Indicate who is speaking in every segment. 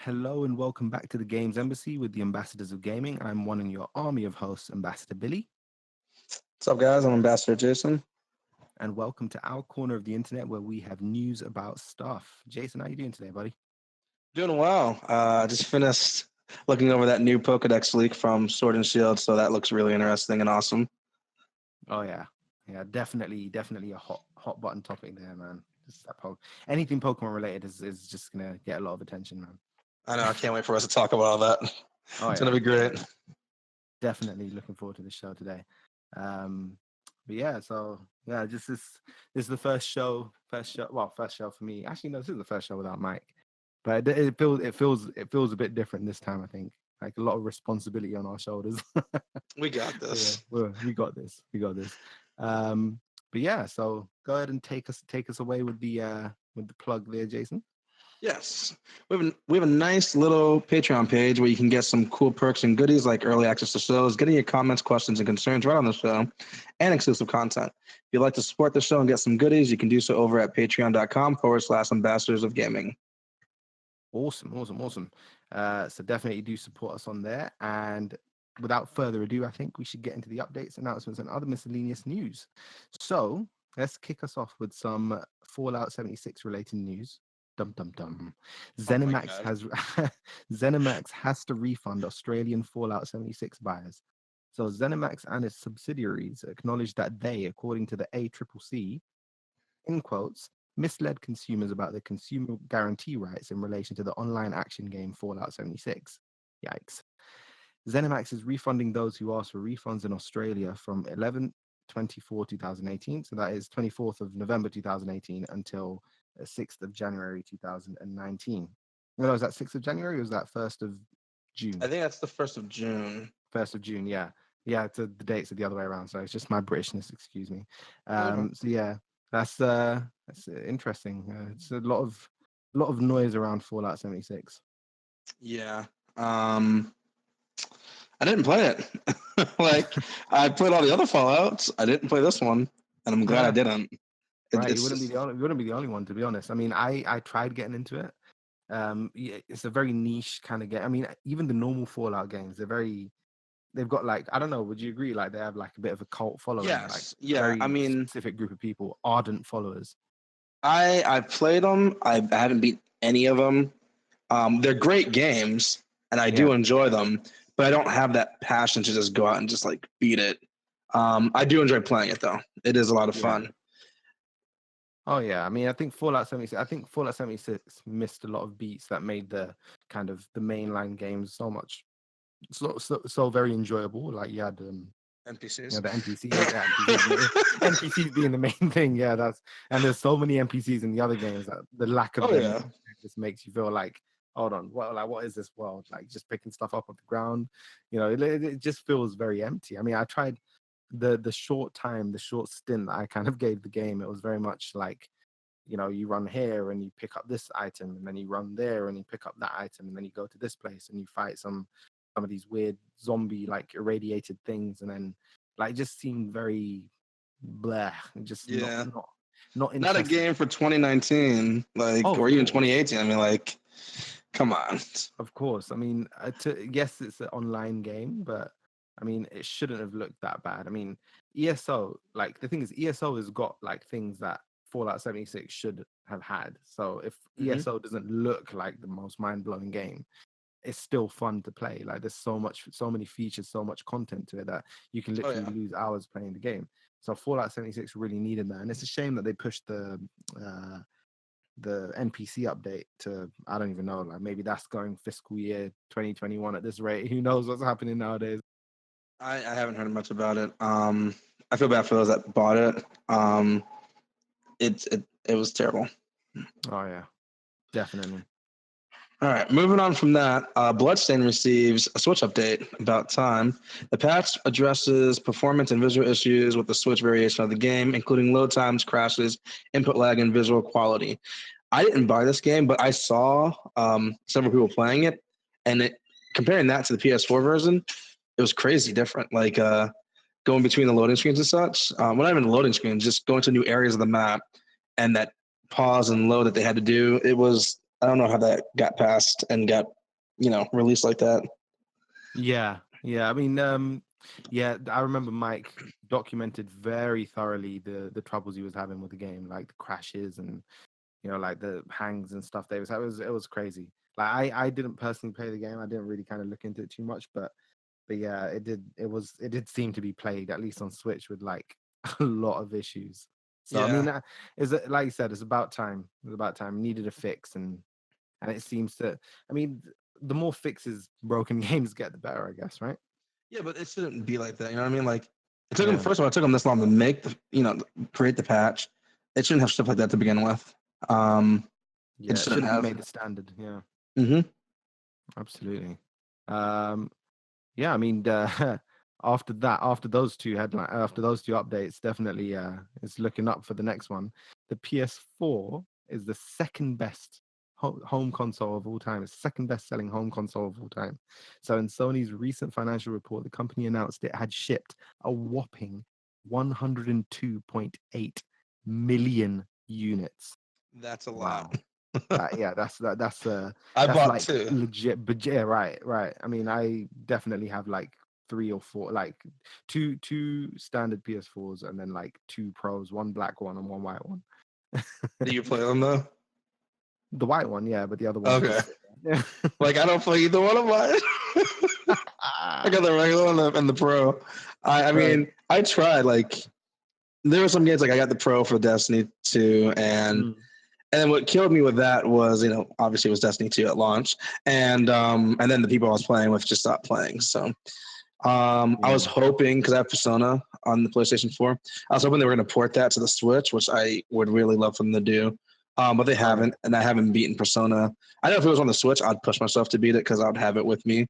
Speaker 1: Hello and welcome back to the Games Embassy with the Ambassadors of Gaming. I'm one in your army of hosts, Ambassador Billy.
Speaker 2: What's up, guys? I'm Ambassador Jason.
Speaker 1: And welcome to our corner of the internet where we have news about stuff. Jason, how you doing today, buddy?
Speaker 2: Doing well. Just finished looking over that new Pokedex leak from Sword and Shield, so that looks really interesting and awesome.
Speaker 1: Oh yeah, definitely a hot button topic there, man. Just anything Pokemon related is just gonna get a lot of attention, man.
Speaker 2: I know. I can't wait for us to talk about all that.
Speaker 1: Oh
Speaker 2: It's
Speaker 1: yeah,
Speaker 2: gonna be great.
Speaker 1: definitely looking forward to the show today. But yeah, so yeah, just this is the first show for me. Actually, no, this is the first show without Mike, but it feels a bit different this time. I think like a lot of responsibility on our shoulders.
Speaker 2: We got this.
Speaker 1: We got this. We got this. But yeah, so go ahead and take us away with the plug there, Jason.
Speaker 2: Yes, we have a nice little Patreon page where you can get some cool perks and goodies like early access to shows, getting your comments, questions, and concerns right on the show, and exclusive content. If you'd like to support the show and get some goodies, you can do so over at patreon.com/ambassadors of gaming.
Speaker 1: Awesome. So definitely do support us on there. And without further ado, I think we should get into the updates, announcements, and other miscellaneous news. So let's kick us off with some Fallout 76 related news. Dum dum dum. ZeniMax has ZeniMax has to refund Australian Fallout 76 buyers. So ZeniMax and its subsidiaries acknowledged that they, according to the ACCC, in quotes, misled consumers about the consumer guarantee rights in relation to the online action game Fallout 76. Yikes. ZeniMax is refunding those who asked for refunds in Australia from 11/24/2018, so that is 24th of November 2018 until 6th of January 2019. No, is that 6th of January or was that 1st of June?
Speaker 2: I think that's the 1st of June.
Speaker 1: 1st of June, yeah. Yeah, the dates are the other way around, so it's just my Britishness, excuse me. So yeah, that's interesting. It's a lot of noise around Fallout 76.
Speaker 2: Yeah. I didn't play it. Like I played all the other Fallouts. I didn't play this one, and I'm glad I didn't.
Speaker 1: Right, you wouldn't be the only one, to be honest. I mean, I tried getting into it. Yeah, it's a very niche kind of game. I mean, even the normal Fallout games, they've got like, I don't know, would you agree? Like they have like a bit of a cult following,
Speaker 2: Yes.
Speaker 1: like
Speaker 2: Yeah.
Speaker 1: very
Speaker 2: I mean,
Speaker 1: specific group of people, ardent followers.
Speaker 2: I've played them. I haven't beat any of them. They're great games, and I do enjoy them, but I don't have that passion to just go out and just like beat it. I do enjoy playing it though. It is a lot of fun.
Speaker 1: Oh yeah, I mean, I think Fallout 76 missed a lot of beats that made the kind of the mainline games so very enjoyable. Like you had
Speaker 2: NPCs.
Speaker 1: the NPCs being the main thing. Yeah, and there's so many NPCs in the other games that the lack of them just makes you feel like, hold on, what is this world? Like just picking stuff up off the ground. It just feels very empty. I mean, I tried the short stint that I kind of gave the game. It was very much like, you run here and you pick up this item, and then you run there and you pick up that item, and then you go to this place and you fight some of these weird zombie like irradiated things, and then like it just seemed very blah. Just
Speaker 2: not a game for 2019, like or even 2018. I mean, like, come on.
Speaker 1: Of course, I mean, yes, it's an online game, but I mean, it shouldn't have looked that bad. I mean, ESO, like the thing is, ESO has got like things that Fallout 76 should have had. So if ESO doesn't look like the most mind-blowing game, it's still fun to play. Like there's so many features, so much content to it that you can literally lose hours playing the game. So Fallout 76 really needed that, and it's a shame that they pushed the NPC update to, I don't even know, like maybe that's going fiscal year 2021 at this rate. Who knows what's happening nowadays?
Speaker 2: I haven't heard much about it. I feel bad for those that bought it. It was terrible.
Speaker 1: Oh yeah, definitely.
Speaker 2: All right, moving on from that, Bloodstain receives a Switch update. About time. The patch addresses performance and visual issues with the Switch variation of the game, including load times, crashes, input lag, and visual quality. I didn't buy this game, but I saw several people playing it, and comparing that to the PS4 version, it was crazy different. Like going between the loading screens and such. Well, not even the loading screens, just going to new areas of the map, and that pause and load that they had to do. It was I don't know how that got passed and got, released like that.
Speaker 1: Yeah, yeah. I mean, yeah, I remember Mike documented very thoroughly the troubles he was having with the game, like the crashes and like the hangs and stuff. They was it was crazy. Like I didn't personally play the game. I didn't really kind of look into it too much, but yeah, it did seem to be played at least on Switch with like a lot of issues. So I mean,
Speaker 2: Yeah.
Speaker 1: is it like you said, it's about time. It's about time. Needed a fix, and it seems to. I mean, the more fixes broken games get, the better, I guess, right?
Speaker 2: Yeah, but it shouldn't be like that. You know what I mean? Like, it took them,
Speaker 1: Yeah,
Speaker 2: first of all, it took them this long to make create the patch. It shouldn't have stuff like that to begin with. It
Speaker 1: yeah. It
Speaker 2: shouldn't
Speaker 1: shouldn't be
Speaker 2: have.
Speaker 1: made a standard. Yeah,
Speaker 2: Hmm.
Speaker 1: absolutely. Um, yeah, I mean, after those two after those two updates, definitely, it's looking up for the next one. The PS4 is the second best home console of all time. It's second best selling home console of all time. So in Sony's recent financial report, the company announced it had shipped a whopping 102.8 million units.
Speaker 2: That's a lot.
Speaker 1: Wow. Yeah,
Speaker 2: I
Speaker 1: that's
Speaker 2: bought
Speaker 1: like
Speaker 2: two.
Speaker 1: legit. But yeah, right, right. I mean, I definitely have like three or four, like two standard PS4s, and then like two Pros, one black one and one white one.
Speaker 2: Do you play them though?
Speaker 1: The white one, yeah, but the other ones
Speaker 2: Okay.
Speaker 1: just sit there.
Speaker 2: Like, I don't play either one of mine. I got the regular one and the pro. I
Speaker 1: Right.
Speaker 2: mean, I tried. Like, there were some games like I got the pro for Destiny 2,
Speaker 1: Mm,
Speaker 2: and then what killed me with that was, obviously it was Destiny 2 at launch, and then the people I was playing with just stopped playing. So I was
Speaker 1: yeah.
Speaker 2: hoping, because I have Persona on the PlayStation 4, I was hoping they were going to port that to the Switch, which I would really love for them to do. But they
Speaker 1: Right.
Speaker 2: haven't, and I haven't beaten Persona. I know if it was on the Switch, I'd push myself to beat it because I would have it with me.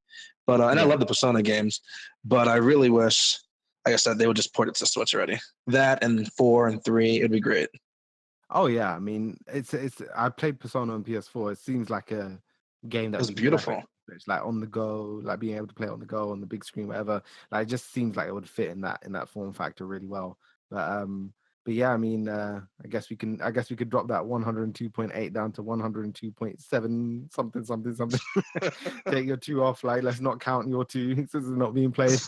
Speaker 2: But and I
Speaker 1: Yeah.
Speaker 2: love the Persona games, but I really wish, like I said, they would just port it to Switch already. That and 4 and 3, it'd be great.
Speaker 1: Oh yeah. I mean, it's. I played Persona on PS4. It seems like a game that
Speaker 2: It
Speaker 1: would
Speaker 2: was
Speaker 1: be
Speaker 2: beautiful.
Speaker 1: perfect. It's like on the go, like being able to play on the go on the big screen, whatever. Like it just seems like it would fit in that form factor really well. But yeah, I mean, I guess we could drop that 102.8 down to 102.7 something something something. Take your two off, like let's not count your two since it's not being played.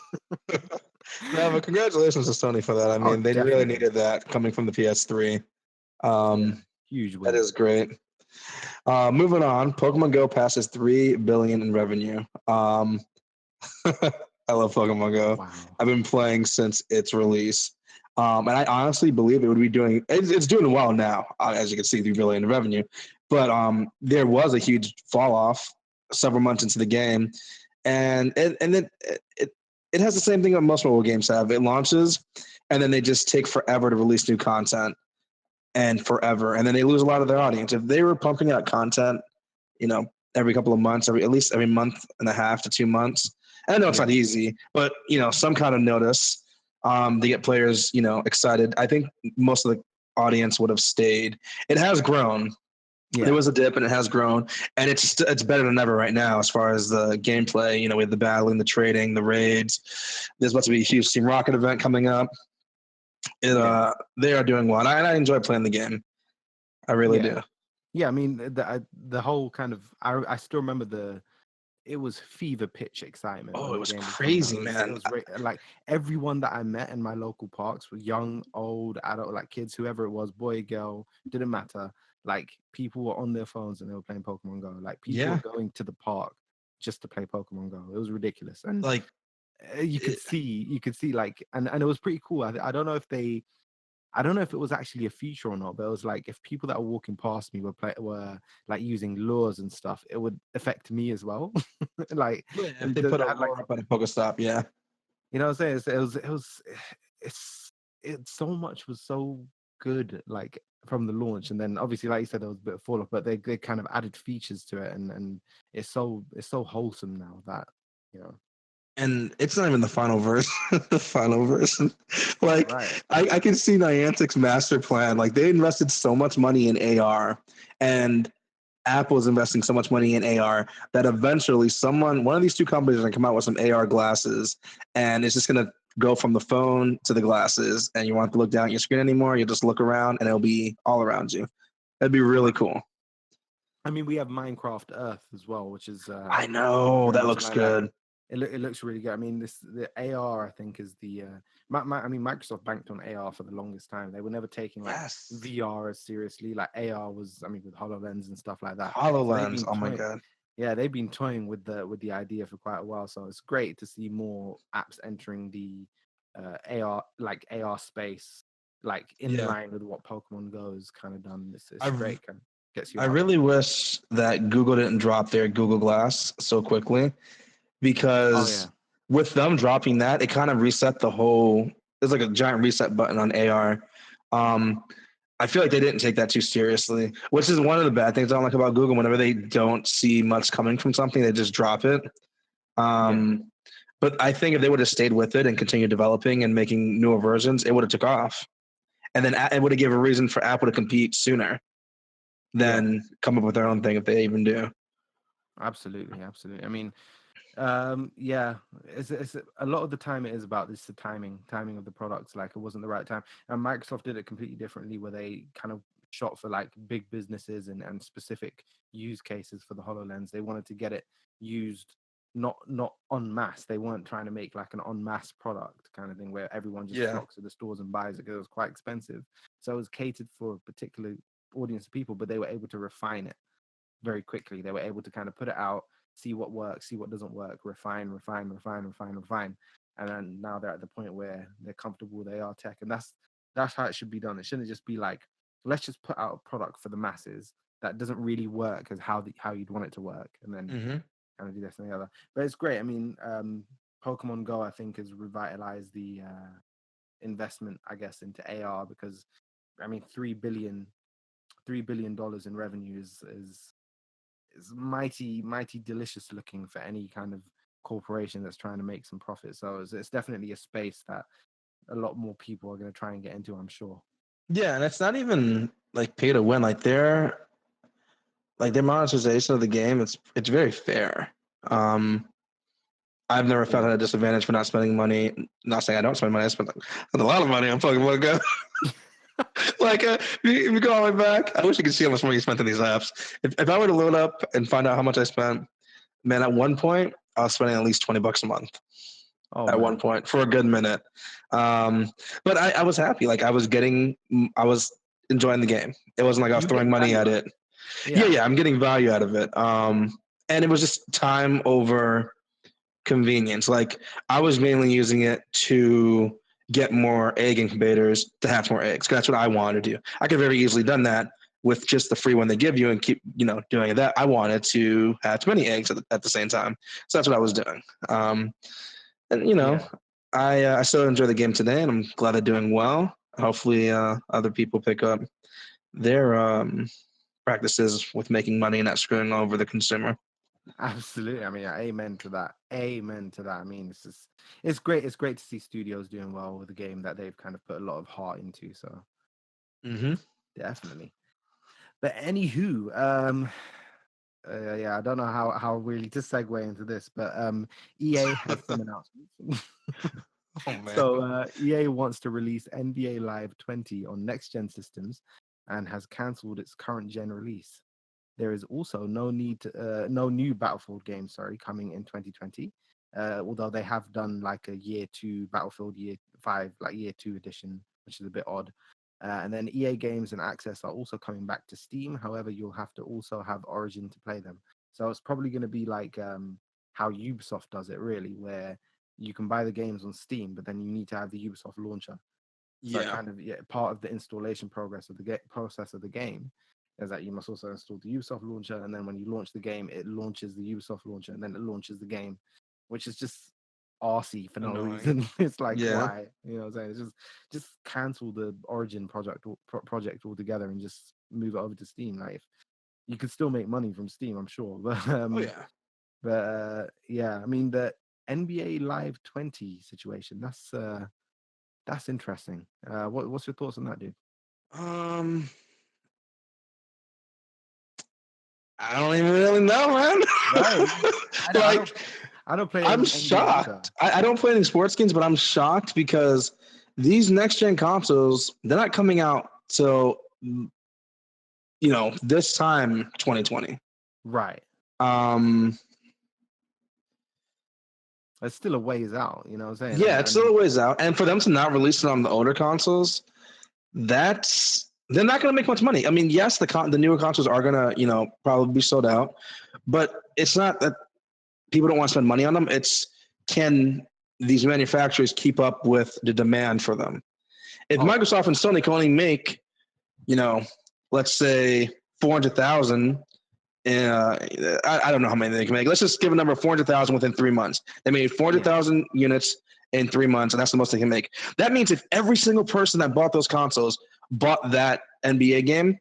Speaker 2: No, but congratulations to Sony for that. I
Speaker 1: Oh,
Speaker 2: mean, they really
Speaker 1: definitely.
Speaker 2: needed that coming from the PS3.
Speaker 1: Yeah,
Speaker 2: Um,
Speaker 1: huge
Speaker 2: that
Speaker 1: win.
Speaker 2: is great. Moving on, Pokemon Go passes 3 billion in revenue. I love Pokemon Go.
Speaker 1: Wow.
Speaker 2: I've been playing since its release, and I honestly believe it would be doing. It's doing well now, as you can see, 3 billion in revenue. But there was a huge fall off several months into the game, and then it has the same thing that most mobile games have. It launches, and then they just take forever to release new content, and forever, and then they lose a lot of their audience. If they were pumping out content, every couple of months, at least every month and a half to 2 months. And I know it's
Speaker 1: Yeah.
Speaker 2: not easy, but some kind of notice to get players, excited. I think most of the audience would have stayed. It has grown. There
Speaker 1: Yeah.
Speaker 2: was a dip, and it has grown, and it's better than ever right now as far as the gameplay. We have the battling, the trading, the raids. There's about to be a huge Team Rocket event coming up.
Speaker 1: Yeah.
Speaker 2: They are doing well, and I enjoy playing the game. I really
Speaker 1: Yeah.
Speaker 2: do.
Speaker 1: Yeah. I mean, the whole kind of I still remember it was fever pitch excitement
Speaker 2: Oh,
Speaker 1: when
Speaker 2: it
Speaker 1: the
Speaker 2: was
Speaker 1: game was coming out.
Speaker 2: crazy, man.
Speaker 1: Like everyone that I met in my local parks were young, old, adult, like kids, whoever it was, boy, girl, didn't matter. Like people were on their phones and they were playing Pokemon Go. Like people were
Speaker 2: Yeah,
Speaker 1: going to the park just to play Pokemon Go. It was ridiculous, and
Speaker 2: like
Speaker 1: you could see like, and it was pretty cool. I don't know if I don't know if it was actually a feature or not, but it was like if people that were walking past me were like using lures and stuff, it would affect me as well. Like
Speaker 2: yeah, if
Speaker 1: it
Speaker 2: they put a
Speaker 1: had like
Speaker 2: lure up at a Pokestop, yeah.
Speaker 1: you know what I'm saying? It's it so much was so good like from the launch, and then obviously like you said there was a bit of fall off, but they kind of added features to it, and it's so wholesome now that you know
Speaker 2: And it's not even the final verse, the final version. Like
Speaker 1: right.
Speaker 2: I can see Niantic's master plan. Like they invested so much money in AR, and Apple is investing so much money in AR that eventually one of these two companies are gonna come out with some AR glasses, and it's just gonna go from the phone to the glasses, and you won't have to look down at your screen anymore. You just look around, and it'll be all around you. That'd be really
Speaker 1: Right.
Speaker 2: cool.
Speaker 1: I mean, we have Minecraft Earth as well, which is
Speaker 2: I know
Speaker 1: very
Speaker 2: that
Speaker 1: much
Speaker 2: looks
Speaker 1: like that.
Speaker 2: good.
Speaker 1: It looks really good. I mean, the AR I think is the I mean Microsoft banked on AR for the longest time. They were never taking like
Speaker 2: Yes.
Speaker 1: VR as seriously. Like AR was, I mean, with HoloLens and stuff like that. So they've
Speaker 2: HoloLens.
Speaker 1: been
Speaker 2: Oh my
Speaker 1: toying.
Speaker 2: god.
Speaker 1: Yeah, they've been toying with the idea for quite a while. So it's great to see more apps entering the AR space, like in
Speaker 2: Yeah.
Speaker 1: line with what Pokemon Go has kind of done. It's
Speaker 2: I
Speaker 1: great. Kind of gets you
Speaker 2: I
Speaker 1: out there.
Speaker 2: really wish that Google didn't drop their Google Glass so quickly,
Speaker 1: Oh yeah,
Speaker 2: because with them dropping that, it kind of reset the whole. There's like a giant reset button on AR. Um, I feel like they didn't take that too seriously, which is one of the bad things I don't like about Google. Whenever they don't see much coming from something, they just drop it.
Speaker 1: yeah.
Speaker 2: Um, but I think if they would have stayed with it and continued developing and making newer versions, it would have took off, and then it would have given a reason for Apple to compete sooner
Speaker 1: Yeah,
Speaker 2: than come up with their own thing if they even do.
Speaker 1: absolutely, absolutely. I mean, yeah, it's a lot of the time it is about this the timing of the products. Like it wasn't the right time, and Microsoft did it completely differently, where they kind of shot for like big businesses and specific use cases for the HoloLens. They wanted to get it used not en masse. They weren't trying to make like an en masse product kind of thing where everyone just
Speaker 2: Yeah.
Speaker 1: flocks to the stores and buys it because it was quite expensive. So it was catered for a particular audience of people, but they were able to refine it very quickly. They were able to kind of put it out, see what works, see what doesn't work, refine. And then now they're at the point where they're comfortable with AR tech. And that's how it should be done. It shouldn't just be like, let's just put out a product for the masses that doesn't really work as how you'd want it to work, and then
Speaker 2: Mm-hmm.
Speaker 1: kind of do this and the other. But it's great. I mean, Pokemon Go, I think, has revitalized the investment, I guess, into AR because I mean, $3 billion in revenue is mighty delicious looking for any kind of corporation that's trying to make some profit. So it's definitely a space that a lot more people are going to try and get into, I'm sure.
Speaker 2: Yeah, and it's not even like pay to win. Like their monetization of the game, it's very fair. Um, I've never felt
Speaker 1: Yeah.
Speaker 2: at a disadvantage for not spending money. Not saying I don't spend money. I spend a lot of money on Pokemon Go. Like, if you go all the way back, I wish you could see how much money you spent on these apps. If I were to load up and find out how much I spent, man, at one point I was spending at least $20 a month.
Speaker 1: Oh
Speaker 2: At one
Speaker 1: man,
Speaker 2: point for a good minute, um, but I was happy. Like I was enjoying the game. It wasn't like I was
Speaker 1: you
Speaker 2: throwing
Speaker 1: getting
Speaker 2: money
Speaker 1: value
Speaker 2: at
Speaker 1: out of
Speaker 2: it.
Speaker 1: it.
Speaker 2: Yeah,
Speaker 1: Yeah,
Speaker 2: yeah, I'm getting value out of it. And it was just time over convenience. Like I was mainly using it to get more egg incubators to hatch more eggs. 'Cause that's what I wanted to do. I could very easily done that with just the free one they give you and keep, doing that. I wanted to hatch many eggs at the same time. So that's what I was doing. And
Speaker 1: yeah.
Speaker 2: I still enjoy the game today, and I'm glad they're doing well. Hopefully, other people pick up their practices with making money and not screwing over the consumer.
Speaker 1: Absolutely. I mean, yeah, amen to that. Amen to that. I mean, it's great. It's great to see studios doing well with a game that they've kind of put a lot of heart into. So
Speaker 2: Mm-hmm.
Speaker 1: definitely. But anywho, yeah, I don't know how really to segue into this, but EA has some announcements.
Speaker 2: Oh man.
Speaker 1: So EA wants to release NBA Live 20 on next gen systems, and has cancelled its current gen release. There is also no new Battlefield game, sorry, coming in 2020. Although they have done like a year two Battlefield year five, like year two edition, which is a bit odd. And then EA games and Access are also coming back to Steam. However, you'll have to also have Origin to play them. So it's probably going to be like how Ubisoft does it, really, where you can buy the games on Steam, but then you need to have the Ubisoft launcher. So it
Speaker 2: Yeah.
Speaker 1: kind of, yeah, part of the installation process of the game is that you must also install the Ubisoft launcher, and then when you launch the game, it launches the Ubisoft launcher, and then it launches the game, which is just arsey for no
Speaker 2: Annoying.
Speaker 1: reason. It's like,
Speaker 2: Yeah.
Speaker 1: why? You know what I'm saying? It's just cancel the Origin project altogether and just move it over to Steam. Like, if, you could still make money from Steam, I'm sure,
Speaker 2: Oh yeah.
Speaker 1: yeah, I mean the NBA Live 20 situation. That's interesting. What's your thoughts on that, dude?
Speaker 2: Um, I don't even really know, man.
Speaker 1: Right. I don't
Speaker 2: Like,
Speaker 1: I don't play
Speaker 2: I'm
Speaker 1: any NBA either.
Speaker 2: shocked. I don't play any sports games, but I'm shocked because these next gen consoles, they're not coming out till this time 2020.
Speaker 1: Right.
Speaker 2: Um,
Speaker 1: It's still a ways out, you know what I'm saying?
Speaker 2: yeah, it's still a ways out, and for them to not release it on the older consoles, they're not going to make much money. I mean, yes, the newer consoles are going to probably be sold out, but it's not that people don't want to spend money on them. It's, can these manufacturers keep up with the demand for them? If
Speaker 1: Oh,
Speaker 2: Microsoft and Sony can only make, let's say 400,000. I don't know how many they can make. Let's just give a number of 400,000 within 3 months. They made 400,000 units in 3 months, and that's the most they can make. That means if every single person that bought those consoles bought that NBA game,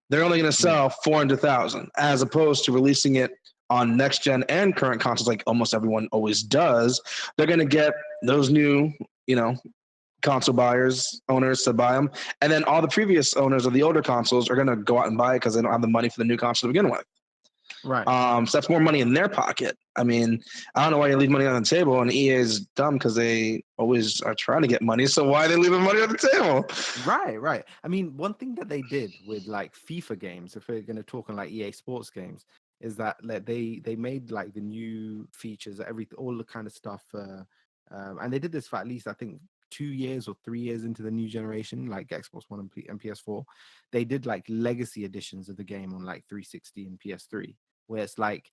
Speaker 2: they're only going to sell 400,000, as opposed to releasing it on next gen and current consoles, like almost everyone always does. They're going to get those new, console owners to buy them, and then all the previous owners of the older consoles are going to go out and buy it because they don't have the money for the new console to begin with.
Speaker 1: right.
Speaker 2: So that's more money in their pocket. I mean, I don't know why you leave money on the table, and EA is dumb because they always are trying to get money. So why are they leaving money on the table?
Speaker 1: Right. I mean, one thing that they did with like FIFA games, if we're going to talk on like EA Sports games, is that like, they made like the new features, all the kind of stuff, and they did this for at least I think 2 years or 3 years into the new generation, like Xbox One and PS4. They did like legacy editions of the game on like 360 and PS3, where it's like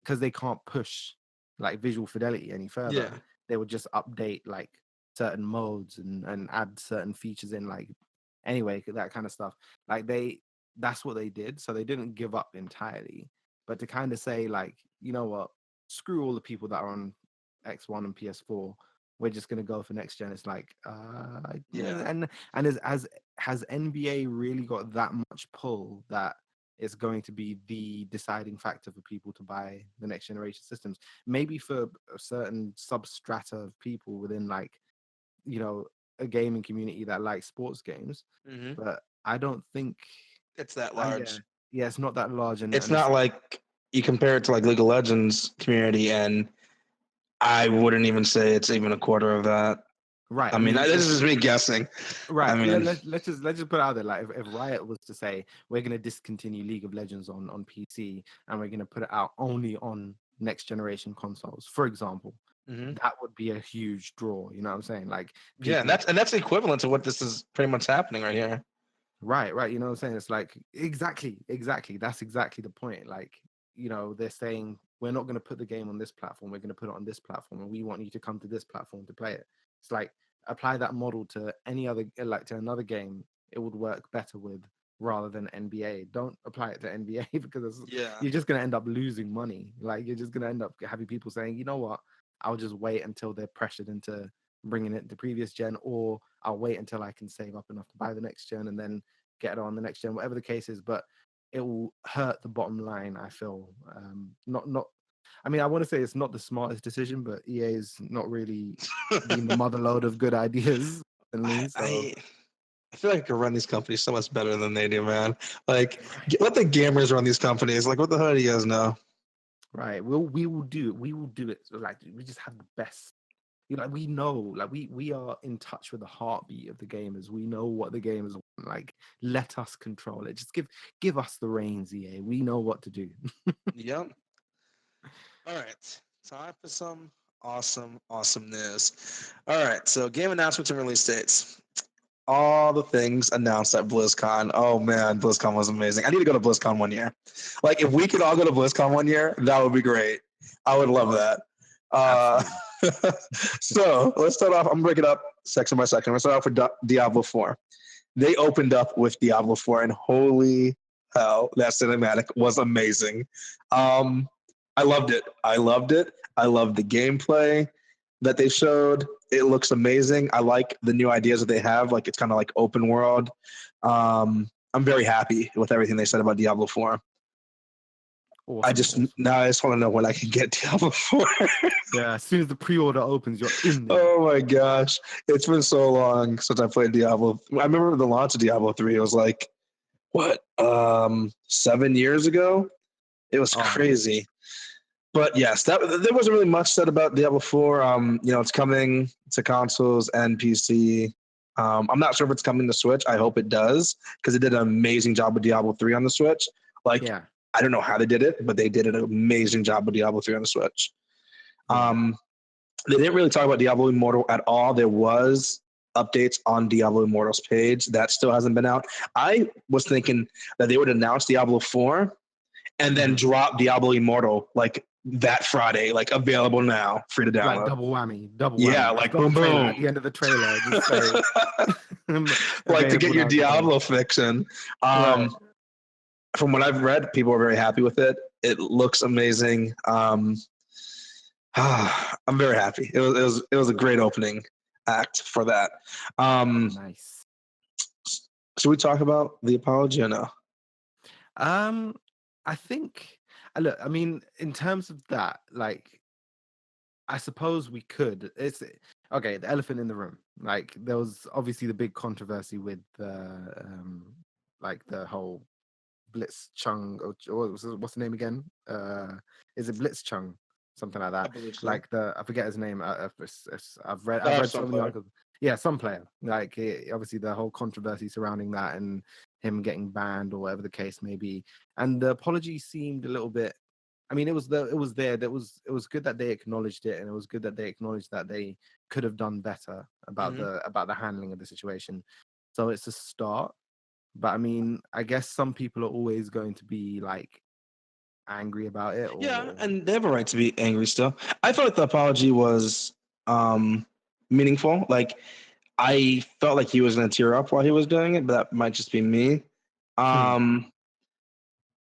Speaker 1: because they can't push like visual fidelity any further,
Speaker 2: Yeah.
Speaker 1: they would just update like certain modes and add certain features in, like anyway, that kind of stuff. Like that's what they did. So they didn't give up entirely, but to kind of say like, you know what, screw all the people that are on X1 and PS4, we're just gonna go for next gen. It's like and has NBA really got that much pull that it's going to be the deciding factor for people to buy the next generation systems? Maybe for a certain substrata of people within like, you know, a gaming community that likes sports games,
Speaker 2: Mm-hmm.
Speaker 1: but I don't think
Speaker 2: It's that
Speaker 1: yeah,
Speaker 2: large.
Speaker 1: it's not that large,
Speaker 2: It's
Speaker 1: and it's
Speaker 2: not like you compare it to like League of Legends community, and I wouldn't even say it's even a quarter of that.
Speaker 1: right.
Speaker 2: I
Speaker 1: I
Speaker 2: mean,
Speaker 1: mean,
Speaker 2: this is me guessing. I
Speaker 1: right.
Speaker 2: mean,
Speaker 1: Let's just put it out there. Like if Riot was to say we're going to discontinue League of Legends on PC and we're going to put it out only on next generation consoles, for example,
Speaker 2: mhm.
Speaker 1: that would be a huge draw. You know what I'm saying? Like
Speaker 2: Yeah,
Speaker 1: people,
Speaker 2: that's equivalent to what this is pretty much happening right here.
Speaker 1: right. You know what I'm saying? It's like exactly. That's exactly the point. Like, you know, they're saying we're not going to put the game on this platform. We're going to put it on this platform, and we want you to come to this platform to play it. It's like apply that model to any other, like to another game. It would work better with rather than NBA. Don't apply it to NBA because
Speaker 2: Yeah.
Speaker 1: you're just going to end up losing money. Like you're just going to end up having people saying, you know what, I'll just wait until they're pressured into bringing it to previous gen, or I'll wait until I can save up enough to buy the next gen and then get it on the next gen, whatever the case is. But it will hurt the bottom line, I feel. Not I mean, I want to say it's not the smartest decision, but EA is not really been the mother load of good ideas recently. So
Speaker 2: I I feel like I could run these companies so much better than they do, man. Like,
Speaker 1: right,
Speaker 2: let the gamers run these companies. Like, what the hell do you guys know?
Speaker 1: right. We will do it. So, like we just have the best. You know, like, we know, like we are in touch with the heartbeat of the gamers. We know what the gamers want. Like, let us control it. Just give us the reins, EA. We know what to do.
Speaker 2: Yep. All right. Time for some awesome news. All right. So, game announcements and release dates. All the things announced at BlizzCon. Oh man, BlizzCon was amazing. I need to go to BlizzCon one year. Like, if we could all go to BlizzCon one year, that would be great. I would love that. Uh,
Speaker 1: Absolutely.
Speaker 2: so let's start off. I'm gonna break it up section by section. Let's start off with Diablo 4. They opened up with Diablo 4, and holy hell, that cinematic was amazing. Um, I loved it. I loved it. I loved the gameplay that they showed. It looks amazing. I like the new ideas that they have. Like, it's kind of like open world. I'm very happy with everything they said about Diablo 4.
Speaker 1: Awesome.
Speaker 2: Now I just want to know when I can get Diablo 4.
Speaker 1: Yeah, as soon as the pre-order opens, you're in there.
Speaker 2: Oh my gosh. It's been so long since I played Diablo. I remember the launch of Diablo 3. It was like, what, 7 years ago? It was
Speaker 1: Oh man.
Speaker 2: crazy. But yes, there wasn't really much said about Diablo 4. It's coming to consoles and PC. I'm not sure if it's coming to Switch. I hope it does because it did an amazing job with Diablo 3 on the Switch. Like,
Speaker 1: Yeah,
Speaker 2: I don't know how they did it, but they did an amazing job with Diablo 3 on the Switch.
Speaker 1: yeah.
Speaker 2: They didn't really talk about Diablo Immortal at all. There was updates on Diablo Immortal's page that still hasn't been out. I was thinking that they would announce Diablo 4 and then
Speaker 1: Mhm.
Speaker 2: drop Diablo Immortal like that Friday, like available now, free to
Speaker 1: Like
Speaker 2: download.
Speaker 1: double whammy, double
Speaker 2: Yeah,
Speaker 1: whammy. Just
Speaker 2: like
Speaker 1: drop the
Speaker 2: boom,
Speaker 1: trailer at the
Speaker 2: boom.
Speaker 1: end of the trailer. Just say
Speaker 2: Like to get
Speaker 1: available
Speaker 2: your
Speaker 1: now today.
Speaker 2: Diablo fix in.
Speaker 1: Right.
Speaker 2: From what I've read, people are very happy with it. It looks amazing. I'm very happy. It was a great opening act for that. Um,
Speaker 1: Nice.
Speaker 2: should we talk about the apology or no?
Speaker 1: Um, I think. Look, I mean, in terms of that, like, I suppose we could. It's okay. The elephant in the room. Like, there was obviously the big controversy with like the whole Blitzchung, or what's the name again? Is it Blitzchung? Something like
Speaker 2: I
Speaker 1: that.
Speaker 2: believe so.
Speaker 1: Like I forget his name. I've read so
Speaker 2: Some
Speaker 1: many
Speaker 2: player.
Speaker 1: articles. Yeah, some player. Like obviously the whole controversy surrounding that and him getting banned or whatever the case may be. And the apology seemed a little bit. I mean, it was good that they acknowledged it, and it was good that they acknowledged that they could have done better about
Speaker 2: Mhm.
Speaker 1: the handling of the situation. So it's a start. But I mean, I guess some people are always going to be like angry about it,
Speaker 2: Yeah,
Speaker 1: or
Speaker 2: and they have a right to be angry still. I felt like the apology was meaningful. Like I felt like he was going to tear up while he was doing it, but that might just be me.
Speaker 1: hmm,
Speaker 2: Um,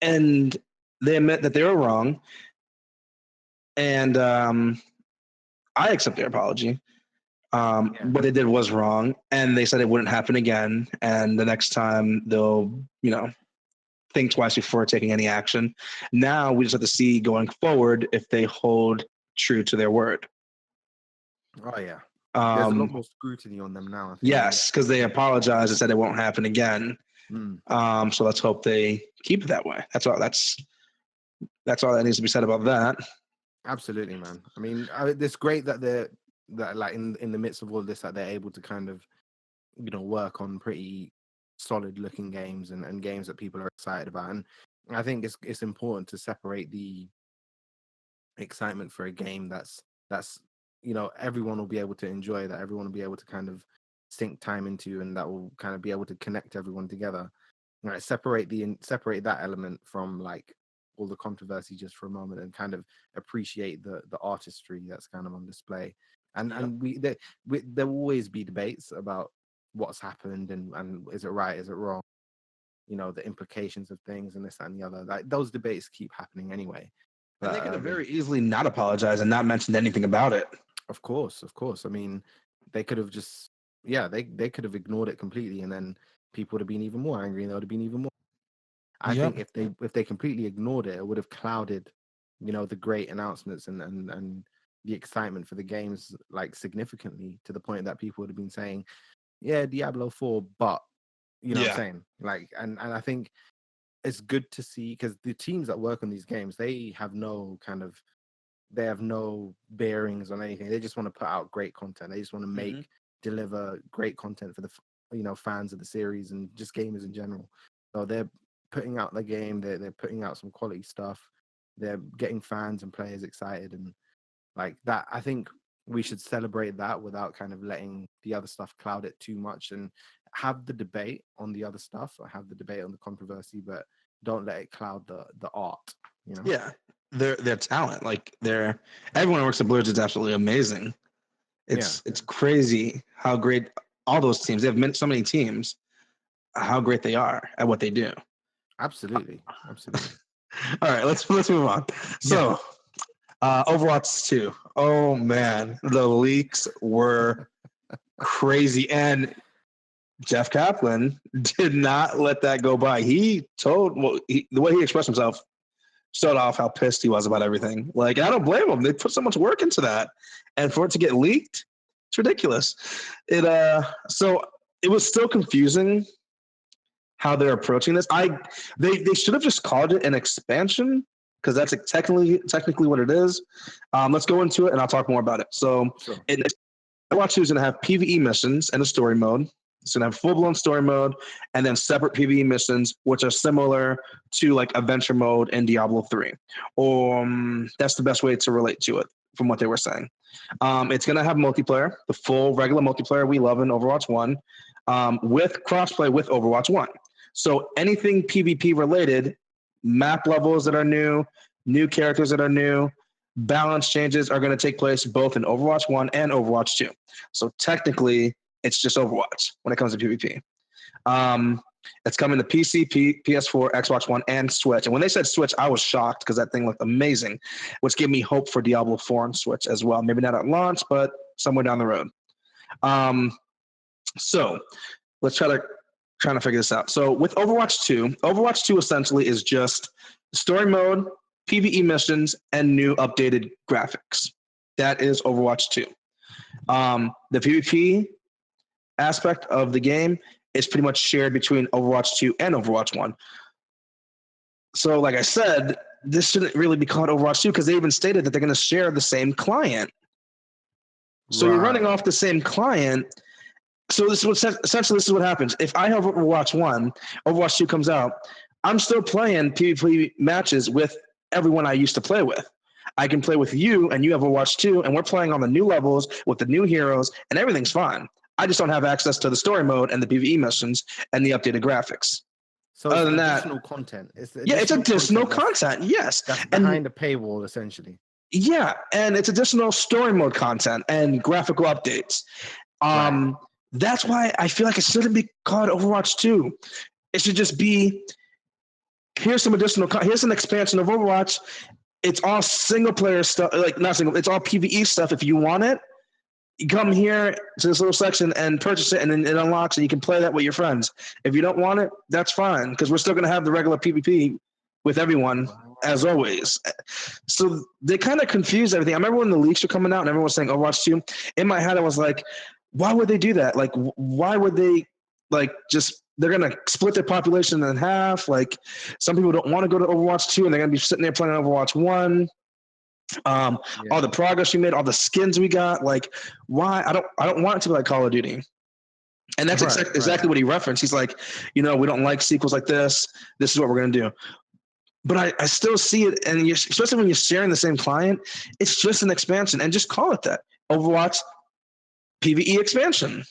Speaker 2: and they admit that they were wrong, and I accept their apology.
Speaker 1: yeah,
Speaker 2: What they did was wrong, and they said it wouldn't happen again. And the next time they'll, think twice before taking any action. Now we just have to see going forward if they hold true to their word.
Speaker 1: oh yeah, there's a lot
Speaker 2: Um,
Speaker 1: more scrutiny on them now. I think.
Speaker 2: yes, because they apologized and said it won't happen again.
Speaker 1: Mm,
Speaker 2: So let's hope they keep it that way. That's all. That's all that needs to be said about that.
Speaker 1: absolutely, man. I mean, it's great that that like in the midst of all this that they're able to kind of work on pretty solid looking games and games that people are excited about. And I think it's important to separate the excitement for a game that's everyone will be able to enjoy, that everyone will be able to kind of sink time into, and that will kind of be able to connect everyone together. Right, separate that element from like all the controversy just for a moment, and kind of appreciate the artistry that's kind of on display.
Speaker 2: Yep.
Speaker 1: And there will always be debates about what's happened, and is it right, is it wrong, the implications of things and this that, and the other. Like those debates keep happening anyway.
Speaker 2: And
Speaker 1: But
Speaker 2: they could have very easily not apologized and not mentioned anything about it.
Speaker 1: of course. I mean, they could have just, yeah, they could have ignored it completely, and then people would have been even more angry, and they would have been even more. I think
Speaker 2: Yep.
Speaker 1: if they completely ignored it, it would have clouded, the great announcements and the excitement for the games like significantly, to the point that people would have been saying, yeah, Diablo 4, but you know what I'm
Speaker 2: Yeah.
Speaker 1: saying? Like, and I think it's good to see, because the teams that work on these games, they have no bearings on anything. They just want to put out great content. They just want to
Speaker 2: Hmm.
Speaker 1: deliver great content for the fans of the series and just gamers in general. So they're putting out the game. They're putting out some quality stuff. They're getting fans and players excited, and like that. I think we should celebrate that without kind of letting the other stuff cloud it too much, and have the debate on the other stuff, or have the debate on the controversy, but don't let it cloud the art. You know?
Speaker 2: Yeah. Their talent, like everyone who works at Blizzard is absolutely amazing.
Speaker 1: Yeah,
Speaker 2: It's crazy how great all those teams. They have so many teams. How great they are at what they do.
Speaker 1: absolutely, absolutely.
Speaker 2: All right, let's move on.
Speaker 1: Yeah.
Speaker 2: So, Overwatch 2. Oh man, the leaks were crazy, and Jeff Kaplan did not let that go by. The way he expressed himself showed off how pissed he was about everything. Like, I don't blame him. They put so much work into that, and for it to get leaked, it's ridiculous. So it was still confusing how they're approaching this. They should have just called it an expansion, because that's technically what it is. Let's go into it, and I'll talk more about it. So,
Speaker 1: Sure.
Speaker 2: Overwatch 2 is going to have PvE missions and a story mode. It's going to have full-blown story mode and then separate PvE missions, which are similar to like adventure mode in Diablo 3. That's the best way to relate to it from what they were saying. It's going to have multiplayer, the full regular multiplayer we love in Overwatch 1, with crossplay with Overwatch 1. So anything PvP related, map levels that are new characters that are new, balance changes are going to take place both in Overwatch 1 and Overwatch 2. So technically, it's just Overwatch when it comes to PvP. It's coming to PC, PS4, Xbox One, and Switch. And when they said Switch, I was shocked because that thing looked amazing, which gave me hope for Diablo 4 on Switch as well. Maybe not at launch, but somewhere down the road. So let's trying to figure this out. So with Overwatch 2 essentially is just story mode, PvE missions, and new updated graphics. That is Overwatch 2. The PvP aspect of the game is pretty much shared between Overwatch 2 and Overwatch 1. So like I said, this shouldn't really be called Overwatch 2 because they even stated that they're going to share the same client. So you're running off the same client. So this is essentially this is what happens. If I have Overwatch 1, Overwatch 2 comes out, I'm still playing PvP matches with everyone I used to play with. I can play with you and you have Overwatch 2 and we're playing on the new levels with the new heroes and everything's fine. I just don't have access to the story mode and the PvE missions and the updated graphics.
Speaker 1: So
Speaker 2: other than
Speaker 1: additional
Speaker 2: that,
Speaker 1: content.
Speaker 2: It's additional content. Yes,
Speaker 1: that's behind the paywall essentially.
Speaker 2: Yeah, and it's additional story mode content and graphical updates. That's why I feel like it shouldn't be called Overwatch 2. It should just be here's an expansion of Overwatch. It's all single player stuff, like not single. It's all PvE stuff. If you want it, you come here to this little section and purchase it, and then it unlocks, and you can play that with your friends. If you don't want it, that's fine, because we're still going to have the regular PvP with everyone, as always. So they kind of confused everything. I remember when the leaks were coming out and everyone was saying Overwatch 2, in my head I was like, why would they do that? Like, why would they, like, just, they're going to split their population in half? Like, some people don't want to go to Overwatch 2, and they're going to be sitting there playing Overwatch 1. All the progress we made, all the skins we got, like, why? I don't want it to be like Call of Duty. And that's exactly what he referenced. He's like, we don't like sequels like this. This is what we're going to do. But I still see it, and especially when you're sharing the same client, it's just an expansion, and just call it that. Overwatch PvE expansion.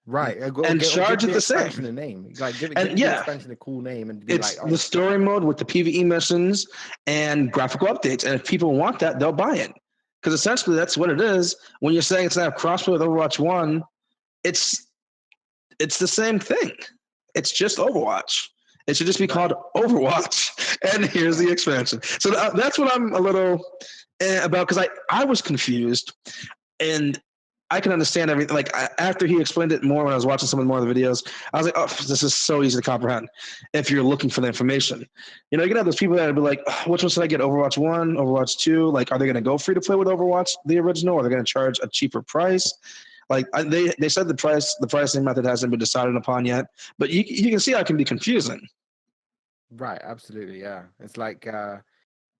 Speaker 1: Right.
Speaker 2: And charge it the same.
Speaker 1: A name. Like, give the expansion a cool name. And be
Speaker 2: it's the story mode with the PvE missions and graphical updates. And if people want that, they'll buy it. Because essentially that's what it is. When you're saying it's not a crossplay with Overwatch 1, it's the same thing. It's just Overwatch. It should just be called Overwatch, and here's the expansion. So that's what I'm a little about, because I was confused, and I can understand everything. Like, after he explained it more, when I was watching some more of the videos, I was like, oh, this is so easy to comprehend if you're looking for the information. You can have those people that would be like, which one should I get, Overwatch 1, Overwatch 2? Like, are they going to go free to play with Overwatch, the original, or are they going to charge a cheaper price? Like, they said the pricing method hasn't been decided upon yet, but you can see how it can be confusing.
Speaker 1: Right, absolutely, yeah. It's like,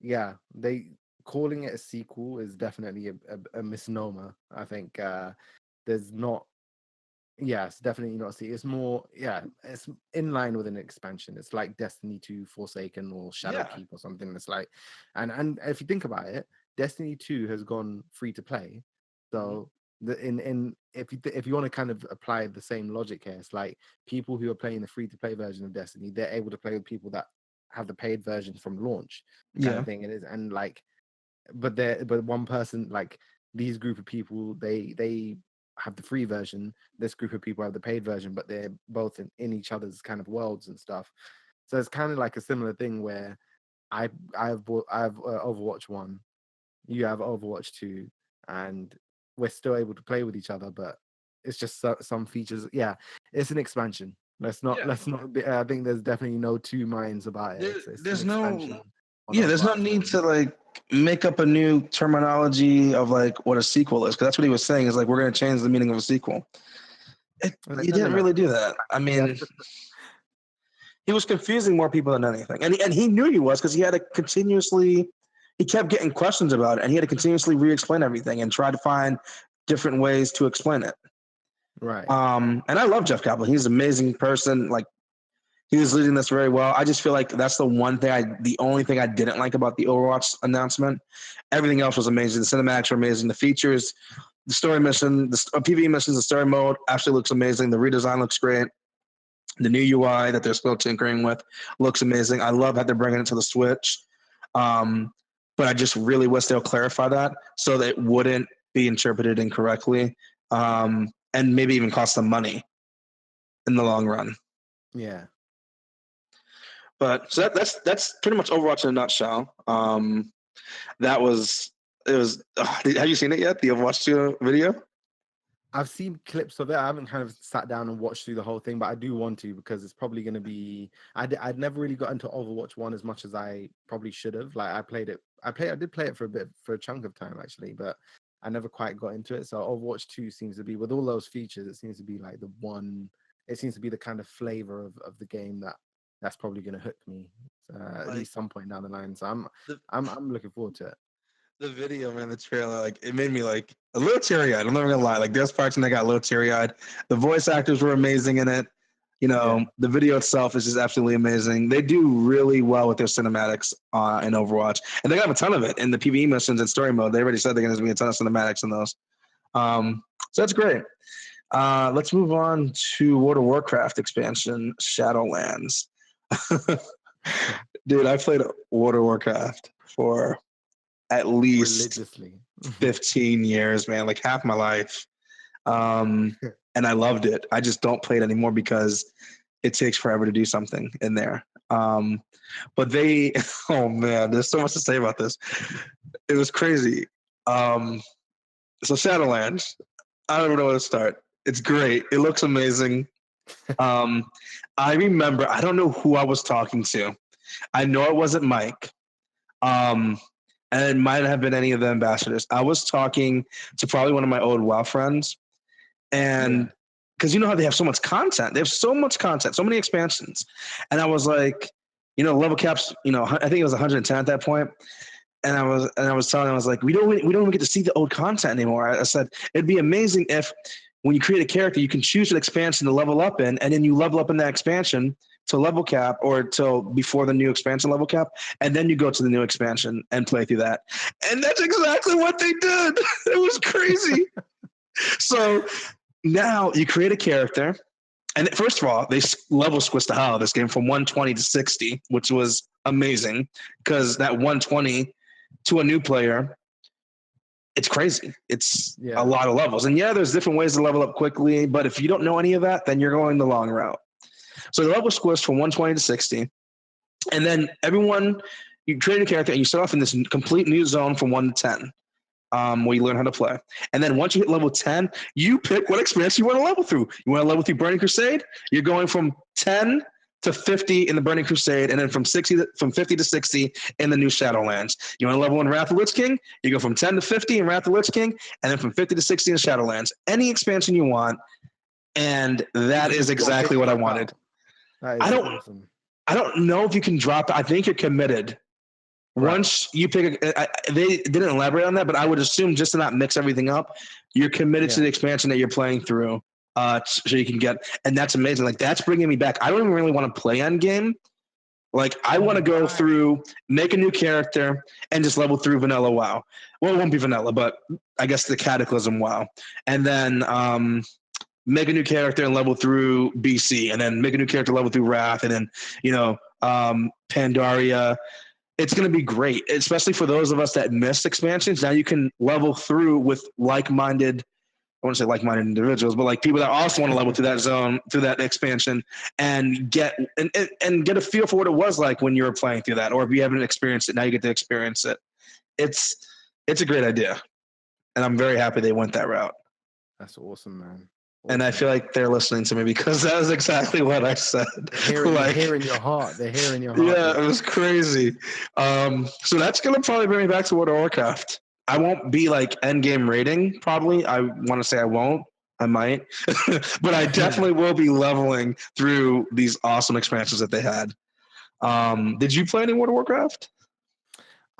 Speaker 1: they calling it a sequel is definitely a misnomer. I think there's not. Yeah, it's definitely not. It's more. Yeah, it's in line with an expansion. It's like Destiny 2 Forsaken or Shadowkeep or something. It's like, and if you think about it, Destiny 2 has gone free to play, so. If you want to kind of apply the same logic here, it's like people who are playing the free to play version of Destiny, they're able to play with people that have the paid version from launch, kind of thing. It is, and like, but one person, like, these group of people, they have the free version. This group of people have the paid version, but they're both in each other's kind of worlds and stuff. So it's kind of like a similar thing where I have Overwatch 1, you have Overwatch 2, and we're still able to play with each other, but it's just some features. Yeah, it's an expansion. Let's not. I think there's definitely no two minds about it.
Speaker 2: There's no need to like make up a new terminology of like what a sequel is, because that's what he was saying. Is like, we're going to change the meaning of a sequel. You didn't really do that. I mean, he was confusing more people than anything, and he knew he was, because he had to continuously. He kept getting questions about it, and he had to continuously re-explain everything and try to find different ways to explain it.
Speaker 1: Right.
Speaker 2: And I love Jeff Kaplan. He's an amazing person. Like, he was leading this very well. I just feel like that's the only thing I didn't like about the Overwatch announcement. Everything else was amazing. The cinematics were amazing. The features, the story mission, the PvE missions, the story mode actually looks amazing. The redesign looks great. The new UI that they're still tinkering with looks amazing. I love how they're bringing it to the Switch. But I just really wish they'll clarify that so that it wouldn't be interpreted incorrectly, and maybe even cost them money in the long run.
Speaker 1: Yeah.
Speaker 2: But so that's pretty much Overwatch in a nutshell. Have you seen it yet? The Overwatch 2 video?
Speaker 1: I've seen clips of it. I haven't kind of sat down and watched through the whole thing, but I do want to, because it's probably going to be. I'd never really got into Overwatch 1 as much as I probably should have. Like, I did play it for a chunk of time actually, but I never quite got into it. So Overwatch 2 seems to be, with all those features, it seems to be like the one. It seems to be the kind of flavor of the game that's probably going to hook me at least some point down the line. So I'm looking forward to it.
Speaker 2: The video, man, the trailer, like, it made me like a little teary-eyed. I'm never gonna lie. Like, there's parts when I got a little teary-eyed. The voice actors were amazing in it. The video itself is just absolutely amazing. They do really well with their cinematics in Overwatch, and they got a ton of it in the PvE missions and story mode. They already said they're gonna be a ton of cinematics in those. So that's great. Let's move on to World of Warcraft expansion, Shadowlands. Dude, I played World of Warcraft for at least
Speaker 1: religiously
Speaker 2: 15 years, man, like half my life. And I loved it. I just don't play it anymore because it takes forever to do something in there. But they, oh man, there's so much to say about this. It was crazy. So Shadowlands, I don't even know where to start. It's great. It looks amazing. I remember, I don't know who I was talking to. I know it wasn't Mike. And it might have been any of the ambassadors. I was talking to probably one of my old WoW friends, and because you know how they have so much content, they have so much content, so many expansions, and I was like, level caps, I think it was 110 at that point, and I was telling him, I was like, we don't even get to see the old content anymore. I said it'd be amazing if when you create a character, you can choose an expansion to level up in, and then you level up in that expansion to level cap or till before the new expansion level cap, and then you go to the new expansion and play through that. And that's exactly what they did. It was crazy. So now you create a character, and first of all, they level squished the hell out of this game from 120 to 60, which was amazing because that 120 to a new player, it's crazy. It's a lot of levels. And there's different ways to level up quickly, but if you don't know any of that, then you're going the long route. So the level squished from 120 to 60. And then you create a character and you start off in this complete new zone from 1 to 10, where you learn how to play. And then once you hit level 10, you pick what expansion you want to level through. You want to level through Burning Crusade? You're going from 10 to 50 in the Burning Crusade, and then from 50 to 60 in the new Shadowlands. You want to level in Wrath of Lich King? You go from 10 to 50 in Wrath of Lich King, and then from 50 to 60 in Shadowlands. Any expansion you want, and that is exactly what I wanted.
Speaker 1: That is awesome.
Speaker 2: I don't know if you can drop it. I think you're committed. Right. Once you pick, they didn't elaborate on that, but I would assume just to not mix everything up, you're committed to the expansion that you're playing through, so you can get, and that's amazing. Like, that's bringing me back. I don't even really want to play Endgame. Like, I want to go through, make a new character, and just level through vanilla WoW. Well, it won't be vanilla, but I guess the Cataclysm WoW, and then make a new character and level through BC, and then make a new character, level through Wrath, and then Pandaria. It's going to be great, especially for those of us that missed expansions. Now you can level through with like-minded, I want to say like-minded individuals, but like people that also want to level through that zone, through that expansion, and get a feel for what it was like when you were playing through that. Or if you haven't experienced it, now you get to experience it. It's a great idea, and I'm very happy they went that route.
Speaker 1: That's awesome, man.
Speaker 2: And I feel like they're listening to me because that was exactly what I said.
Speaker 1: They're hearing your heart. They're hearing your heart.
Speaker 2: Yeah, it was crazy. So that's going to probably bring me back to World of Warcraft. I won't be like endgame rating, probably. I want to say I won't. I might. But I definitely will be leveling through these awesome expansions that they had. Did you play any World of Warcraft?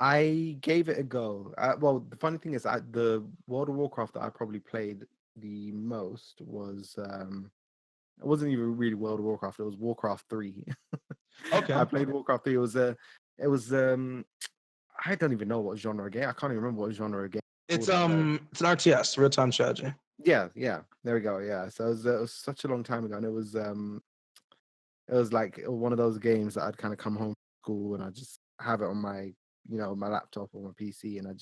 Speaker 1: I gave it a go. Well, the funny thing is, the World of Warcraft that I probably played the most was it wasn't even really World of Warcraft. It was Warcraft 3. I
Speaker 2: Okay.
Speaker 1: played Warcraft 3. It was I don't even know what genre game. I can't even remember what genre game
Speaker 2: It's
Speaker 1: called at the.
Speaker 2: it's an RTS, real time strategy.
Speaker 1: Yeah, yeah. There we go. Yeah. So it was such a long time ago, and it was like one of those games that I'd kind of come home from school and I just have it on my my laptop or my PC, and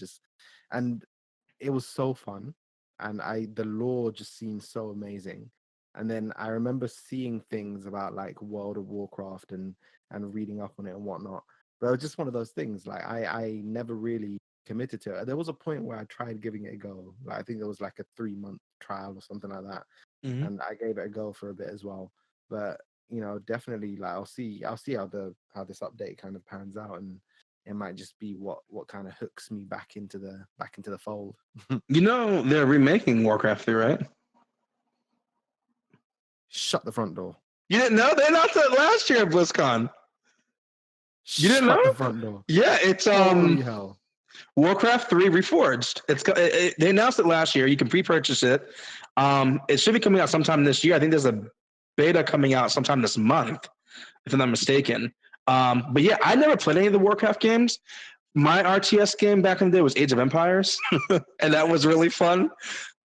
Speaker 1: and it was so fun, and the lore just seemed so amazing. And then I remember seeing things about like World of Warcraft and reading up on it and whatnot. But it was just one of those things. Like I never really committed to it. There was a point where I tried giving it a go. Like I think there was like a 3-month trial or something like that,
Speaker 2: Hmm.
Speaker 1: and I gave it a go for a bit as well. But definitely, like I'll see how this update kind of pans out, and it might just be what kind of hooks me back into the fold.
Speaker 2: You know they're remaking Warcraft 3, right?
Speaker 1: Shut the front door.
Speaker 2: You didn't know? They announced that last year at BlizzCon. You didn't
Speaker 1: Shut
Speaker 2: know?
Speaker 1: the front door.
Speaker 2: Yeah, it's
Speaker 1: Holy hell.
Speaker 2: Warcraft 3 Reforged. They announced it last year. You can pre-purchase it. It should be coming out sometime this year. I think there's a beta coming out sometime this month, if I'm not mistaken. But yeah, I never played any of the Warcraft games. My RTS game back in the day was Age of Empires, and that was really fun.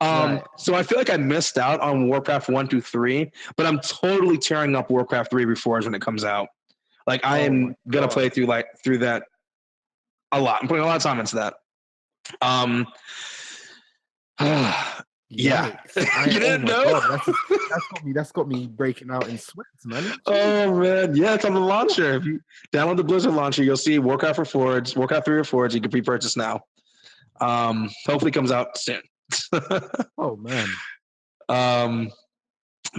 Speaker 1: Right.
Speaker 2: So I feel like I missed out on Warcraft 1 through 3, but I'm totally tearing up Warcraft 3 Reforged when it comes out. Like I
Speaker 1: Oh my
Speaker 2: am gonna
Speaker 1: god.
Speaker 2: play through that a lot. I'm putting a lot of time into that. Um, yeah,
Speaker 1: Yikes.
Speaker 2: you
Speaker 1: Oh
Speaker 2: didn't
Speaker 1: my
Speaker 2: know?
Speaker 1: god. That's got me breaking out in sweats, man. Jeez.
Speaker 2: Oh man, yeah, it's on the launcher. If you download the Blizzard launcher, you'll see Warcraft Reforged, Warcraft 3 Reforged. You can pre-purchase now. Hopefully, it comes out soon.
Speaker 1: Oh man.
Speaker 2: um,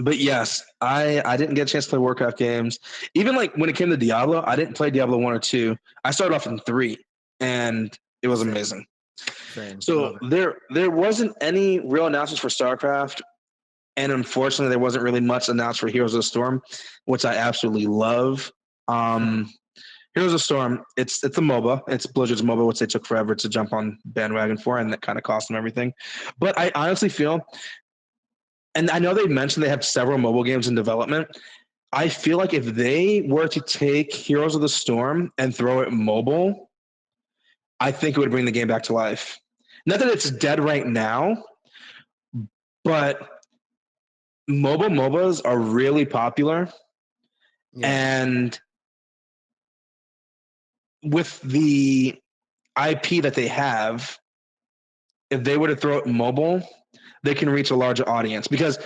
Speaker 2: but yes, I didn't get a chance to play Warcraft games. Even like when it came to Diablo, I didn't play Diablo 1 or 2. I started off in 3, and it was
Speaker 1: Same.
Speaker 2: amazing.
Speaker 1: Same.
Speaker 2: So
Speaker 1: Love it.
Speaker 2: there wasn't any real announcements for StarCraft, and unfortunately, there wasn't really much announced for Heroes of the Storm, which I absolutely love. Um, Heroes of the Storm, it's a MOBA. It's Blizzard's MOBA, which they took forever to jump on bandwagon for, and that kind of cost them everything. But I honestly feel, and I know they mentioned they have several mobile games in development. I feel like if they were to take Heroes of the Storm and throw it mobile, I think it would bring the game back to life. Not that it's dead right now, but mobile MOBAs are really popular,
Speaker 1: Yeah.
Speaker 2: and with the IP that they have, if they were to throw it mobile, they can reach a larger audience. Because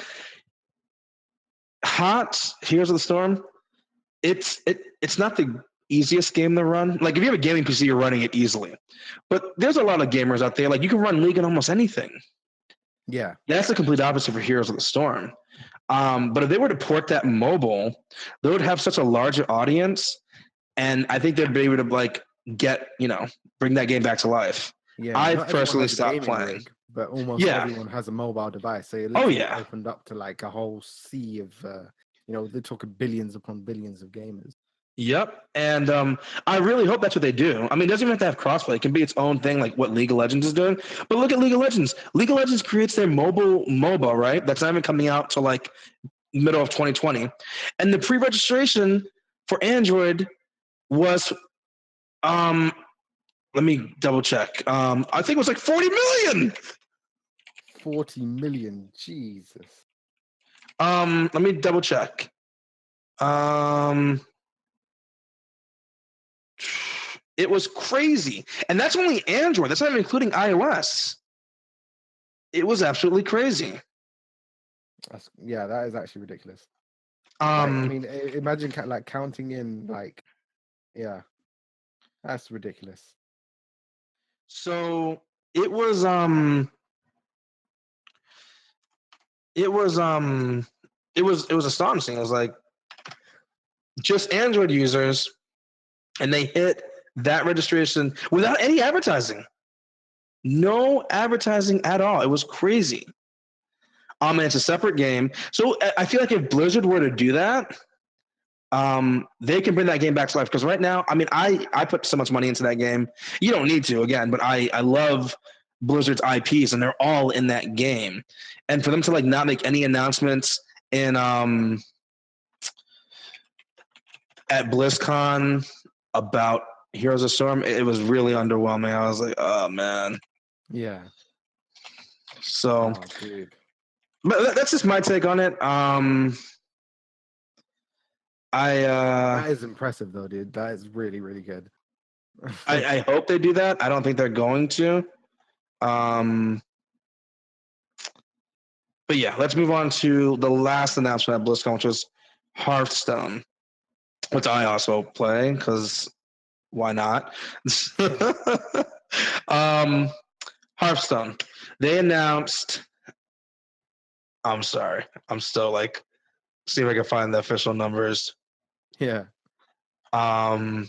Speaker 2: Hot Heroes of the Storm, it's not the easiest game to run. Like if you have a gaming PC, you're running it easily. But there's a lot of gamers out there, like you can run League in almost anything.
Speaker 1: Yeah.
Speaker 2: That's the complete opposite for Heroes of the Storm. But if they were to port that mobile, they would have such a larger audience, and I think they'd be able to like bring that game back to life.
Speaker 1: Yeah.
Speaker 2: I've
Speaker 1: Not everyone
Speaker 2: personally
Speaker 1: has a
Speaker 2: stopped
Speaker 1: gaming
Speaker 2: playing.
Speaker 1: rig, but almost
Speaker 2: Yeah.
Speaker 1: everyone has a mobile device. So it
Speaker 2: Oh
Speaker 1: literally
Speaker 2: yeah.
Speaker 1: opened up to like a whole sea of they're talking billions upon billions of gamers.
Speaker 2: Yep. And I really hope that's what they do. I mean, it doesn't even have to have crossplay. It can be its own thing, like what League of Legends is doing. But look at League of Legends. League of Legends creates their mobile MOBA, right? That's not even coming out till like middle of 2020. And the pre-registration for Android was let me double check. I think it was like 40 million.
Speaker 1: 40 million. Jesus.
Speaker 2: Let me double check. It was crazy. And that's only Android. That's not even including iOS. It was absolutely crazy.
Speaker 1: That is actually ridiculous. Like, I
Speaker 2: Um,
Speaker 1: mean, imagine like counting in like, yeah, that's ridiculous.
Speaker 2: so it was it was it was astonishing. It was like just Android users, and they hit that registration without any advertising. No advertising at all. It was crazy. And it's a separate game. So I feel like if Blizzard were to do that, they can bring that game back to life. Because right now, I mean, I put so much money into that game. You don't need to, again, but I love Blizzard's IPs, and they're all in that game. And for them to like not make any announcements in at BlizzCon about Heroes of Storm, it was really underwhelming. I was like, oh man.
Speaker 1: Yeah.
Speaker 2: So,
Speaker 1: Oh, dude.
Speaker 2: but that's just my take on it.
Speaker 1: That is impressive, though, dude. That is really, really good.
Speaker 2: I hope they do that. I don't think they're going to. But yeah, let's move on to the last announcement at BlizzCon, which was Hearthstone, which I also play because why not? Hearthstone. They announced. I'm sorry. I'm still like, see if I can find the official numbers.
Speaker 1: Yeah.
Speaker 2: I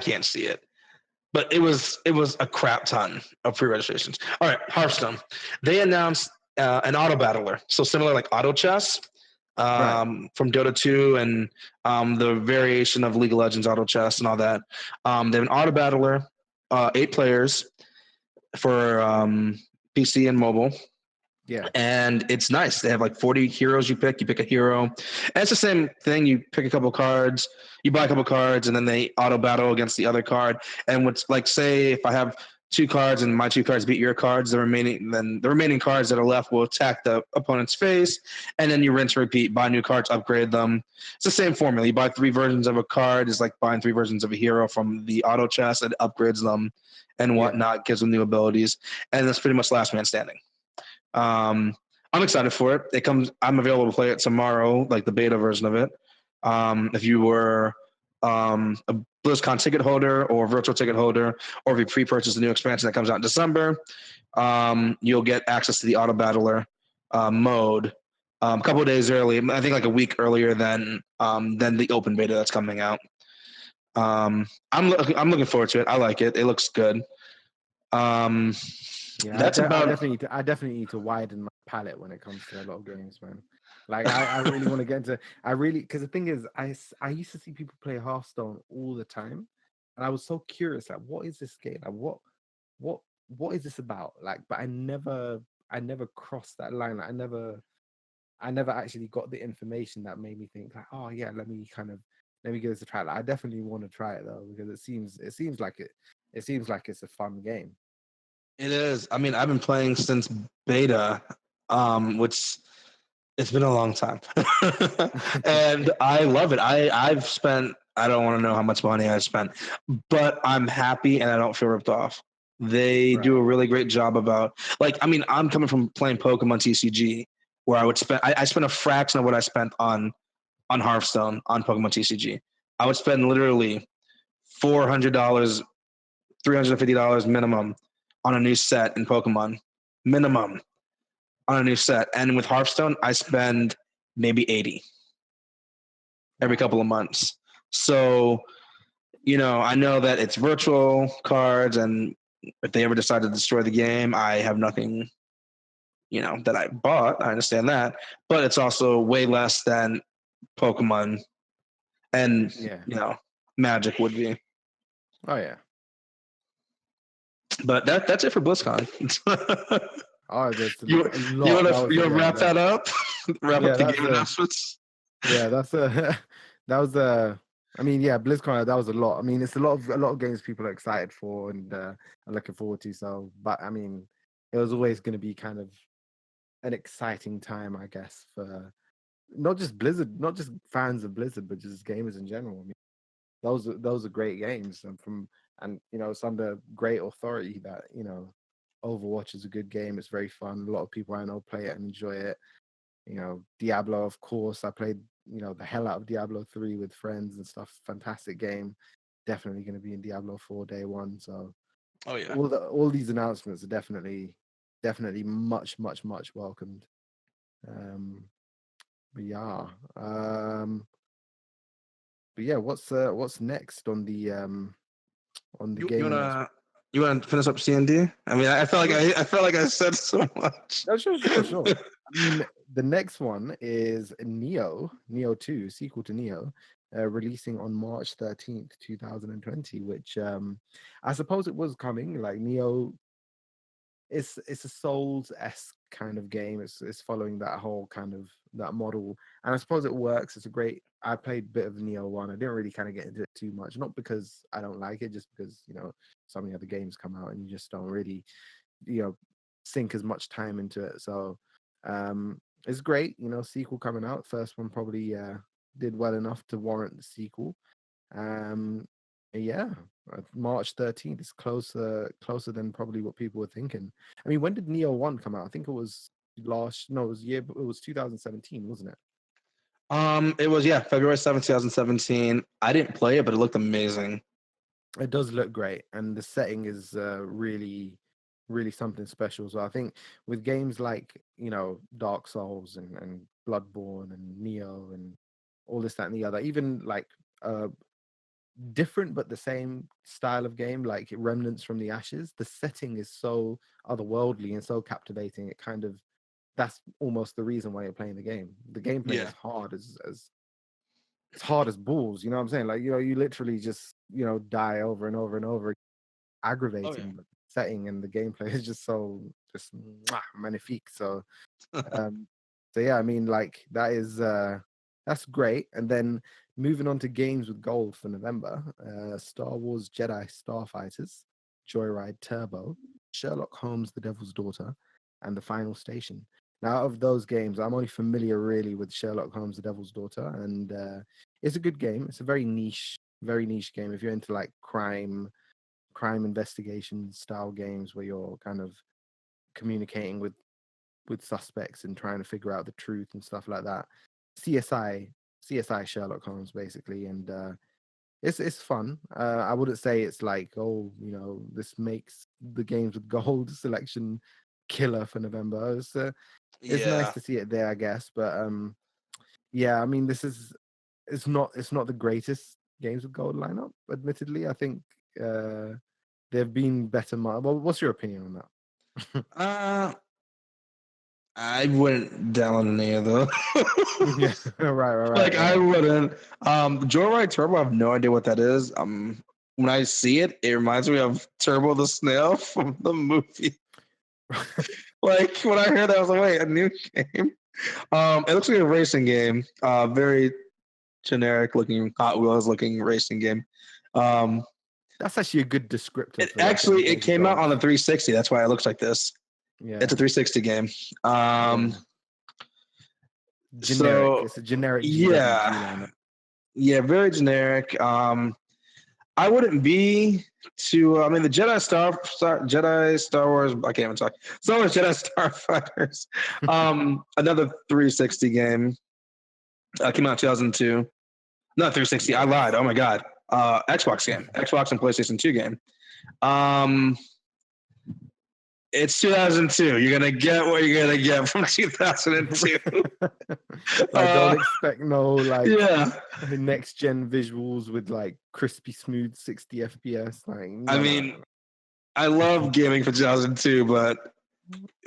Speaker 2: can't see it, but it was a crap ton of pre-registrations. All right, Hearthstone. They announced an auto battler, so similar like auto chess from Dota 2 and the variation of League of Legends auto chess and all that. They have an auto battler, 8 players for PC and mobile.
Speaker 1: Yeah.
Speaker 2: And it's nice. They have like 40 heroes you pick a hero. And it's the same thing. You pick a couple cards, you buy a couple cards, and then they auto battle against the other card. And what's like, say if I have 2 cards and my 2 cards beat your cards, the remaining cards that are left will attack the opponent's face, and then you rinse and repeat, buy new cards, upgrade them. It's the same formula. You buy 3 versions of a card, is like buying 3 versions of a hero from the auto chest, and upgrades them and whatnot, gives them new abilities. And that's pretty much last man standing. I'm excited for it. I'm available to play it tomorrow, like the beta version of it. If you were a BlizzCon ticket holder or virtual ticket holder, or if you pre-purchase the new expansion that comes out in December, you'll get access to the auto battler mode a couple of days early. I think like a week earlier than the open beta that's coming out. I'm looking forward to it. I like it. It looks good.
Speaker 1: Yeah,
Speaker 2: That's about.
Speaker 1: I definitely need to widen my palette when it comes to a lot of games, man. Like I really want to get into. Because the thing is, I used to see people play Hearthstone all the time, and I was so curious, like, what is this game? Like, what is this about? Like, but I never crossed that line. Like, I never actually got the information that made me think, like, oh yeah, let me give this a try. Like, I definitely want to try it though, because it seems like it's a fun game.
Speaker 2: It is. I mean, I've been playing since beta, which it's been a long time, and I love it. I've spent. I don't want to know how much money I've spent, but I'm happy and I don't feel ripped off. They do a really great job about like. I mean, I'm coming from playing Pokemon TCG, where I would spend. I spent a fraction of what I spent on Hearthstone on Pokemon TCG. I would spend literally $400, $350 minimum on a new set in Pokemon. Minimum on a new set. And with Hearthstone, I spend maybe 80 every couple of months. So, I know that it's virtual cards, and if they ever decide to destroy the game, I have nothing, that I bought. I understand that. But it's also way less than Pokemon and, Magic would be.
Speaker 1: Oh yeah.
Speaker 2: But that's it for BlizzCon.
Speaker 1: Oh, there's
Speaker 2: you
Speaker 1: a lot.
Speaker 2: want to wrap that up? Wrap up the game
Speaker 1: a,
Speaker 2: announcements?
Speaker 1: Yeah, that's a that was a. I mean, yeah, BlizzCon. That was a lot. I mean, it's a lot of games people are excited for and are looking forward to. So, but I mean, it was always going to be kind of an exciting time, I guess, for not just Blizzard, not just fans of Blizzard, but just gamers in general. I mean, those are great games, and it's under great authority that Overwatch is a good game. It's very fun. A lot of people I know play it and enjoy it. Diablo, of course. I played the hell out of Diablo 3 with friends and stuff. Fantastic game. Definitely going to be in Diablo 4 day one. So
Speaker 2: oh yeah,
Speaker 1: all these announcements are definitely much welcomed. But yeah, what's next on the game?
Speaker 2: You wanna finish up CND? I mean, I felt like I said so much.
Speaker 1: No, sure. I mean, The next one is Neo 2, sequel to Neo, releasing on March 13th, 2020, which I suppose it was coming. Like Neo, it's a Souls-esque kind of game. It's following that whole kind of that model. And I suppose it works. It's a great I played a bit of Neo 1. I didn't really kind of get into it too much, not because I don't like it, just because, so many other games come out and you just don't really, you know, sink as much time into it. So it's great, sequel coming out. First one probably did well enough to warrant the sequel. Um, yeah, March 13th is closer than probably what people were thinking. I mean, when did Neo 1 come out? I think it was it was 2017, wasn't it?
Speaker 2: It was February 7th, 2017. I didn't play it, but it looked amazing.
Speaker 1: It does look great, and the setting is really, really something special. So I think with games like Dark Souls and Bloodborne and Neo and all this, that, and the other, even like different but the same style of game, like Remnants from the Ashes, the setting is so otherworldly and so captivating. It kind of That's almost the reason why you're playing the game. The gameplay is
Speaker 2: Yeah.
Speaker 1: hard as it's hard as balls. You know what I'm saying? Like you literally just die over and over and over,
Speaker 2: Oh yeah.
Speaker 1: aggravating. But the setting and the gameplay is just magnifique. Um, so yeah, I mean, like that's great. And then moving on to games with gold for November, Star Wars Jedi Starfighters, Joyride Turbo, Sherlock Holmes: The Devil's Daughter, and The Final Station. Now, out of those games, I'm only familiar really with Sherlock Holmes: The Devil's Daughter, and it's a good game. It's a very niche game. If you're into like crime investigation style games where you're kind of communicating with suspects and trying to figure out the truth and stuff like that. CSI Sherlock Holmes basically, and it's fun. I wouldn't say it's like, oh, this makes the games with gold selection killer for November. It's nice
Speaker 2: Yeah.
Speaker 1: to see it there, I guess, but yeah, I mean, it's not the greatest games with gold lineup. Admittedly, I think there've been better. Well, what's your opinion on that?
Speaker 2: I wouldn't download any of those.
Speaker 1: Yeah,
Speaker 2: Like I
Speaker 1: right.
Speaker 2: wouldn't. Joyride Turbo, I have no idea what that is. When I see it, it reminds me of Turbo the Snail from the movie. Like when I heard that, I was like, wait, a new game? It looks like a racing game. Very generic looking Hot Wheels looking racing game. Um,
Speaker 1: That's actually a good descriptor
Speaker 2: it
Speaker 1: for like any
Speaker 2: actually it
Speaker 1: games with
Speaker 2: came out
Speaker 1: gold.
Speaker 2: on the 360. That's why it looks like this. It's a
Speaker 1: Yeah,
Speaker 2: 360 game.
Speaker 1: yeah. Generic.
Speaker 2: So
Speaker 1: It's a generic GWG
Speaker 2: yeah,
Speaker 1: lineup.
Speaker 2: yeah, very generic. I wouldn't be too. I mean, the Jedi Star Wars. I can't even talk. Star Wars Jedi Starfighters. Another 360 game. Came out in 2002. Not 360. I
Speaker 1: Yes.
Speaker 2: lied. Oh my god. Xbox game. Xbox and PlayStation 2 game. Um, it's 2002. You're gonna get what you're gonna get from 2002.
Speaker 1: Like, don't expect no like
Speaker 2: Yeah.
Speaker 1: next gen visuals with like crispy smooth 60 FPS. Like,
Speaker 2: I
Speaker 1: no.
Speaker 2: mean, I love gaming for 2002, but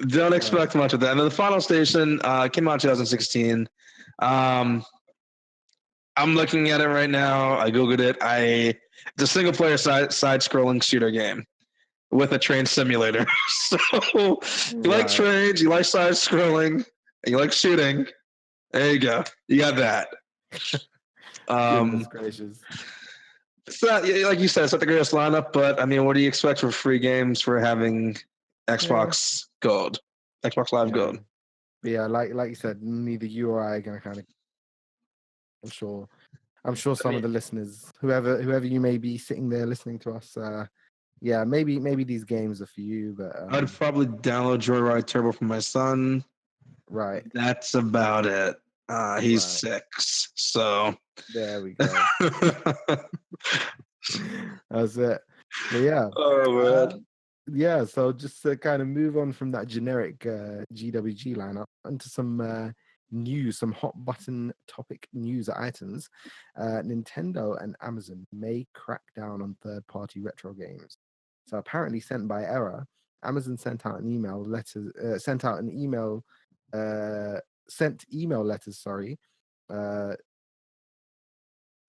Speaker 2: don't
Speaker 1: Right.
Speaker 2: expect much of that. And then the Final Station came out in 2016. Um, I'm looking at it right now. I googled it. It's a single player side scrolling shooter game with a train simulator. So you like
Speaker 1: Right.
Speaker 2: trains, you like side scrolling, and you like shooting. There you go. You got that.
Speaker 1: Goodness
Speaker 2: Um,
Speaker 1: gracious.
Speaker 2: it's not like you said, it's not the greatest lineup, but I mean, what do you expect for free games for having
Speaker 1: Yeah.
Speaker 2: Xbox Gold, Xbox Live
Speaker 1: Yeah.
Speaker 2: Gold?
Speaker 1: But yeah, like you said, neither you or I are gonna kind of. I'm sure. I'm sure
Speaker 2: I
Speaker 1: some of
Speaker 2: mean,
Speaker 1: the listeners, whoever you may be sitting there listening to us, yeah, maybe these games are for you, but
Speaker 2: I'd probably download Joyride Turbo for my son.
Speaker 1: right,
Speaker 2: That's about it. He's
Speaker 1: right,
Speaker 2: 6, so.
Speaker 1: there we go. That's it. But yeah,
Speaker 2: Oh
Speaker 1: uh,
Speaker 2: man.
Speaker 1: yeah. So just to kind of move on from that generic GWG lineup into some news, some hot button topic news items. Nintendo and Amazon may crack down on third-party retro games. So apparently, sent by error, Amazon sent out an email uh, sent email letters. Sorry. Uh,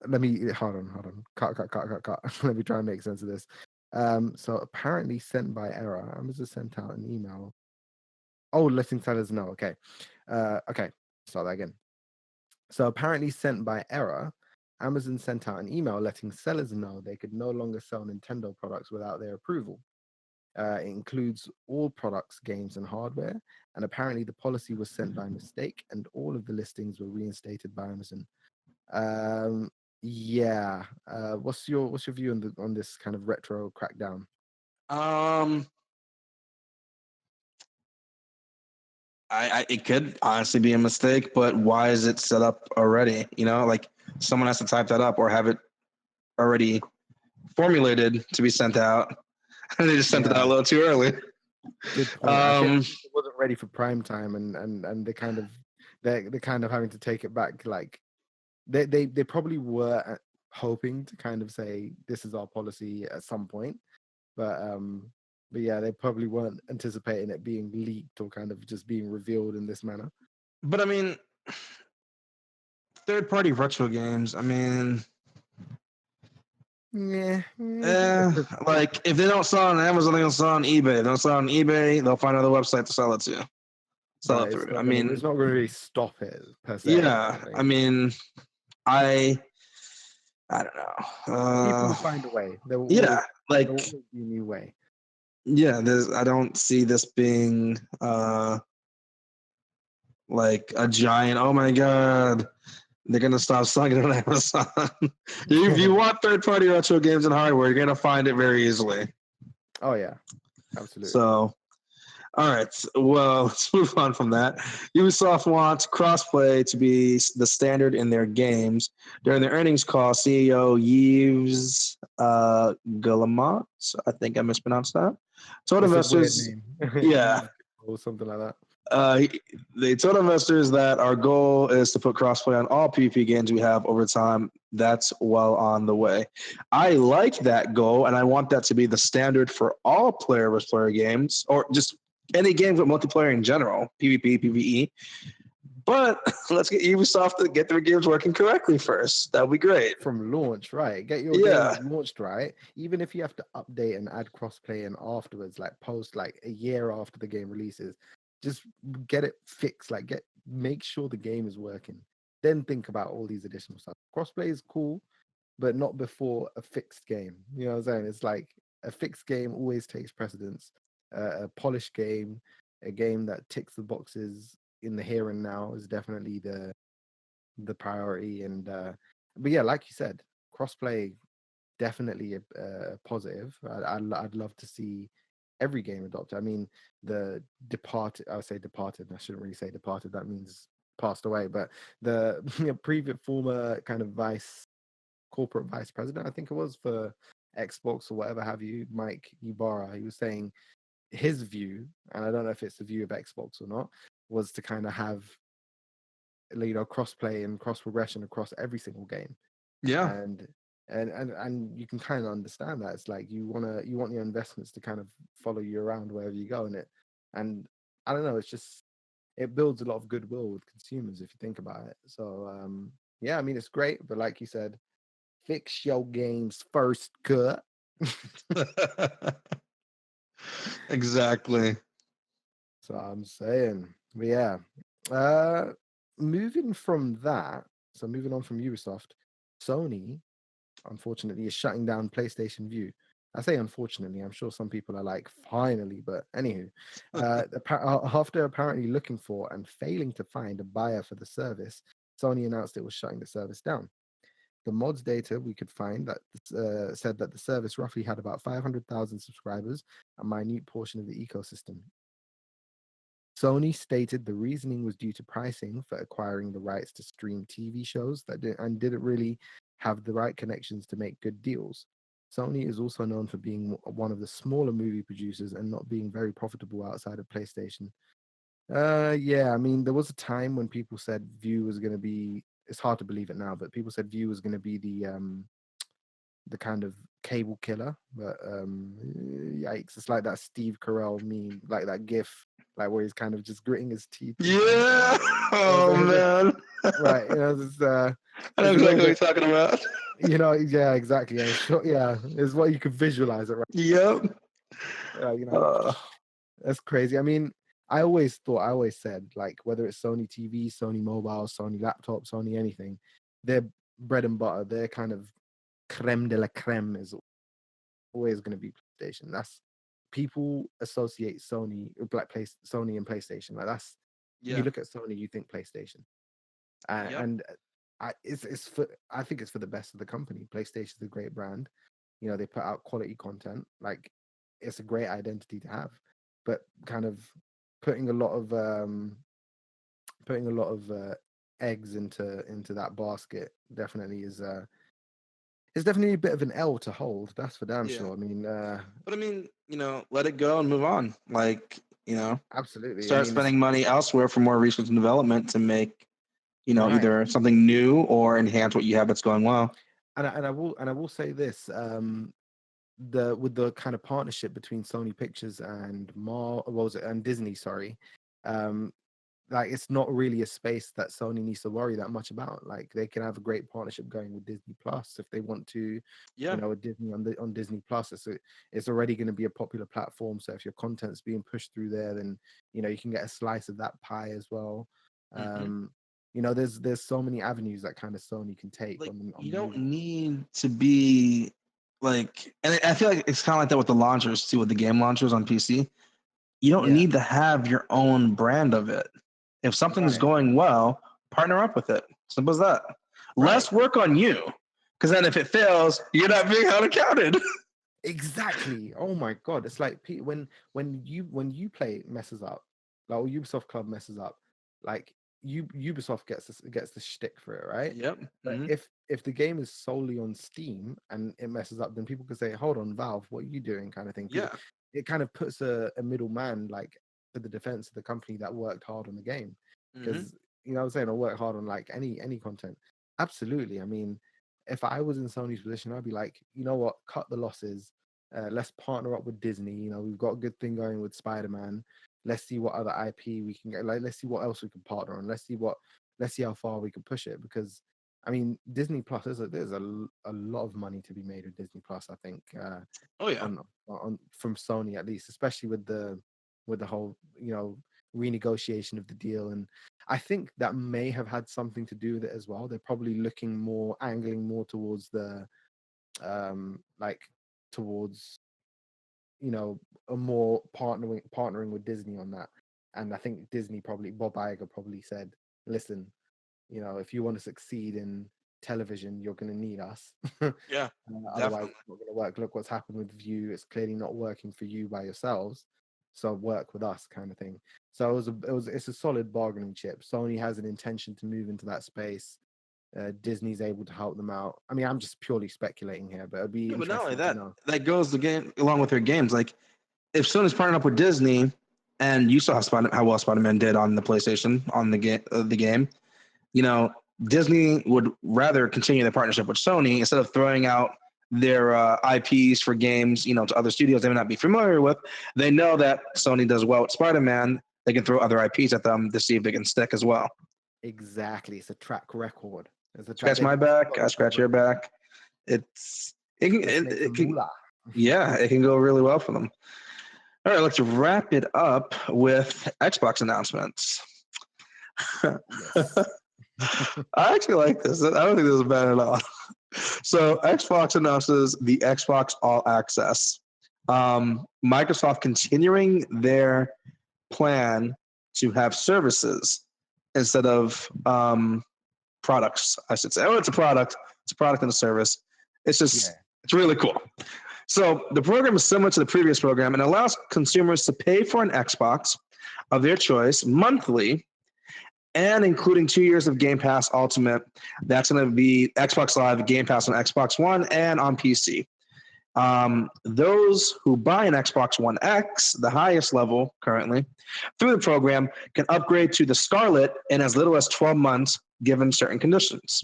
Speaker 1: Let me hold on. Cut. Let me try and make sense of this. So apparently sent by error, Amazon sent out an email. Oh, letting sellers know. Okay. Okay. Start that again. So apparently sent by error, Amazon sent out an email letting sellers know they could no longer sell Nintendo products without their approval. It includes all products, games, and hardware. And apparently the policy was sent by mistake, and all of the listings were reinstated by Amazon. Um, yeah. What's your view on this kind of retro crackdown?
Speaker 2: Um, I it could honestly be a mistake, but why is it set up already? You know, like someone has to type that up or have it already formulated to be sent out, and they just sent it out
Speaker 1: Yeah,
Speaker 2: a little too early.
Speaker 1: good point. I
Speaker 2: Um,
Speaker 1: think it wasn't ready for prime time, and they're kind of having to take it back. Like they probably were hoping to kind of say this is our policy at some point, but yeah, they probably weren't anticipating it being leaked or kind of just being revealed in this manner.
Speaker 2: but I mean, third-party retro games. I mean,
Speaker 1: Yeah,
Speaker 2: like if they don't sell on Amazon, they'll sell on eBay. If they don't sell on eBay, they'll find another website to sell it to, sell
Speaker 1: but
Speaker 2: it through. I mean,
Speaker 1: it's not gonna really stop it per se. I
Speaker 2: yeah.
Speaker 1: don't
Speaker 2: I
Speaker 1: think
Speaker 2: mean, I I don't know.
Speaker 1: people will find a way.
Speaker 2: Yeah,
Speaker 1: There will
Speaker 2: like
Speaker 1: always be a new way.
Speaker 2: yeah. There's I don't see this being like a giant. Oh my god, they're gonna stop selling it on Amazon. If you want third-party retro games and hardware, you're gonna find it very easily.
Speaker 1: Oh yeah, absolutely.
Speaker 2: So, all right. Well, let's move on from that. Ubisoft wants crossplay to be the standard in their games. During the earnings call, CEO Yves Guillemot, I think I mispronounced that, told
Speaker 1: It's a weird
Speaker 2: investors,
Speaker 1: name.
Speaker 2: yeah,
Speaker 1: Or something like that.
Speaker 2: uh, they told investors that our goal is to put crossplay on all PvP games we have over time. That's well on the way. I like that goal, and I want that to be the standard for all player versus player games, or just any games with multiplayer in general, PvP, PvE. But let's get Ubisoft to get their games working correctly first. That would be great.
Speaker 1: From launch, right? Get your games
Speaker 2: Yeah.
Speaker 1: launched right. Even if you have to update and add crossplay and afterwards, like post like a year after the game releases, just get it fixed. Like make sure the game is working. Then think about all these additional stuff. Crossplay is cool, but not before a fixed game. You know what I'm saying? It's like a fixed game always takes precedence. A polished game, a game that ticks the boxes in the here and now is definitely the priority. And but yeah, like you said, crossplay definitely a positive. I'd love to see every game adopted. I mean, the departed. I would say departed. I shouldn't really say departed. That means passed away. But the previous former kind of corporate vice president, I think it was for Xbox or whatever have you, Mike Ibarra, he was saying his view, and I don't know if it's the view of Xbox or not, was to kind of have cross-play and cross progression across every single game.
Speaker 2: Yeah.
Speaker 1: And and you can kind of understand that. It's like you want your investments to kind of follow you around wherever you go in it. And I don't know, it's just it builds a lot of goodwill with consumers if you think about it. So yeah, I mean it's great, but like you said, fix your games first, cut.
Speaker 2: Exactly.
Speaker 1: So I'm saying, but yeah. Uh moving from that, so moving on from Ubisoft, Sony unfortunately is shutting down PlayStation View. I say unfortunately, I'm sure some people are like, finally, but anywho, after apparently looking for and failing to find a buyer for the service, Sony announced it was shutting the service down. The mods data we could find that said that the service roughly had about 500,000 subscribers, a minute portion of the ecosystem. Sony stated the reasoning was due to pricing for acquiring the rights to stream TV shows and didn't really have the right connections to make good deals. Sony is also known for being one of the smaller movie producers and not being very profitable outside of PlayStation. Yeah, I mean, there was a time when people said View was going to be. It's hard to believe it now, but people said View was going to be the kind of cable killer. But yikes! It's like that Steve Carell meme, like that GIF like where he's kind of just gritting his teeth.
Speaker 2: Yeah. Oh man.
Speaker 1: Right. It's,
Speaker 2: I know exactly what you're talking about.
Speaker 1: Yeah, exactly. I'm sure. Yeah, it's what you could visualize it, right?
Speaker 2: Yep.
Speaker 1: Uh, that's crazy. I mean, I always said, like, whether it's Sony TV, Sony mobile, Sony laptop, Sony anything, their bread and butter, their kind of creme de la creme is always going to be PlayStation. That's people associate Sony Sony and PlayStation. Like that's you look at Sony, you think PlayStation, and I think it's for the best of the company. PlayStation is a great brand. They put out quality content. Like it's a great identity to have, but kind of putting a lot of eggs into that basket definitely is it's definitely a bit of an L to hold. That's for damn sure. I mean,
Speaker 2: but I mean, let it go and move on. Like,
Speaker 1: absolutely.
Speaker 2: start spending money elsewhere for more research and development to make,
Speaker 1: Right.
Speaker 2: either something new or enhance what you have that's going well.
Speaker 1: And I will say this: with the kind of partnership between Sony Pictures and Disney, sorry, like it's not really a space that Sony needs to worry that much about. Like they can have a great partnership going with Disney Plus if they want to. With Disney on Disney Plus, it's already going to be a popular platform. So if your content's being pushed through there, then you can get a slice of that pie as well. There's so many avenues that kind of Sony can take.
Speaker 2: Like,
Speaker 1: on
Speaker 2: you don't need to be like, and I feel like it's kind of like that with the launchers too, with the game launchers on PC. You don't need to have your own brand of it. If something's going well, partner up with it. Simple as that. Less work on you, because then if it fails, you're not being held accounted.
Speaker 1: Exactly. Oh my god, it's like when you play messes up, like or Ubisoft Club messes up, like Ubisoft gets the shtick for it, right?
Speaker 2: Yep.
Speaker 1: But if the game is solely on Steam and it messes up, then people can say, "Hold on, Valve, what are you doing?" kind of thing.
Speaker 2: Yeah.
Speaker 1: It kind of puts a middleman like for the defense of the company that worked hard on the game, because what I'm saying, or work hard on like any content. Absolutely. I mean, if I was in Sony's position, I'd be like, you know what, cut the losses. Let's partner up with Disney. We've got a good thing going with Spider-Man. Let's see what other IP we can get. Like, let's see what else we can partner on. Let's see how far we can push it. Because I mean, Disney Plus, there's a lot of money to be made with Disney Plus. I think. On from Sony at least, especially with the whole renegotiation of the deal, and I think that may have had something to do with it as well. They're probably angling more towards the like towards a more partnering with Disney on that. And I think Bob Iger probably said, listen, if you want to succeed in television, you're going to need us. Otherwise it's not going to work. Look what's happened with View. It's clearly not working for you by yourselves, so work with us, kind of thing. So it's a solid bargaining chip. Sony has an intention to move into that space. Disney's able to help them out. I mean, I'm just purely speculating here, but it'd be interesting. But not only
Speaker 2: that, that goes along with their games. Like, if Sony's partnered up with Disney, and you saw how well Spider-Man did on the PlayStation on the game, Disney would rather continue their partnership with Sony instead of throwing out their IPs for games, to other studios they may not be familiar with. They know that Sony does well with Spider-Man. They can throw other IPs at them to see if they can stick as well.
Speaker 1: Exactly. It's a track record.
Speaker 2: Scratch my back, I scratch your back. It can go really well for them. All right, let's wrap it up with Xbox announcements. I actually like this. I don't think this is bad at all. So Xbox announces the Xbox All Access. Microsoft continuing their plan to have services instead of products, I should say. Oh, it's a product. It's a product and a service. It's just, it's really cool. So the program is similar to the previous program and allows consumers to pay for an Xbox of their choice monthly, and including 2 years of Game Pass Ultimate. That's going to be Xbox Live, Game Pass on Xbox One and on PC. Those who buy an Xbox One X, the highest level currently, through the program can upgrade to the Scarlet in as little as 12 months, given certain conditions.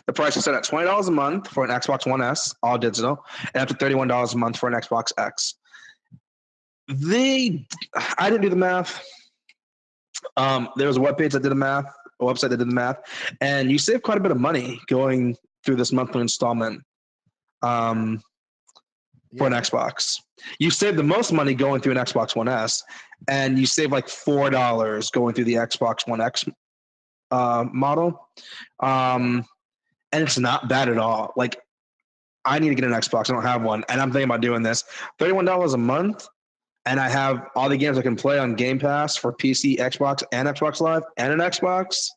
Speaker 2: The price is set at $20 a month for an Xbox One S, all digital, and up to $31 a month for an Xbox X. I didn't do the math. There was a webpage that did the math, a website that did the math, and you save quite a bit of money going through this monthly installment um, for an
Speaker 1: Yeah,
Speaker 2: Xbox. You save the most money going through an Xbox One S, and you save like $4 going through the Xbox One X model.
Speaker 1: yeah.
Speaker 2: And it's not bad at all. Like, I need to get an Xbox. I don't have one, and I'm thinking about doing this. $31 a month, and I have all the games I can play on Game Pass for PC, Xbox, and Xbox Live, and an Xbox.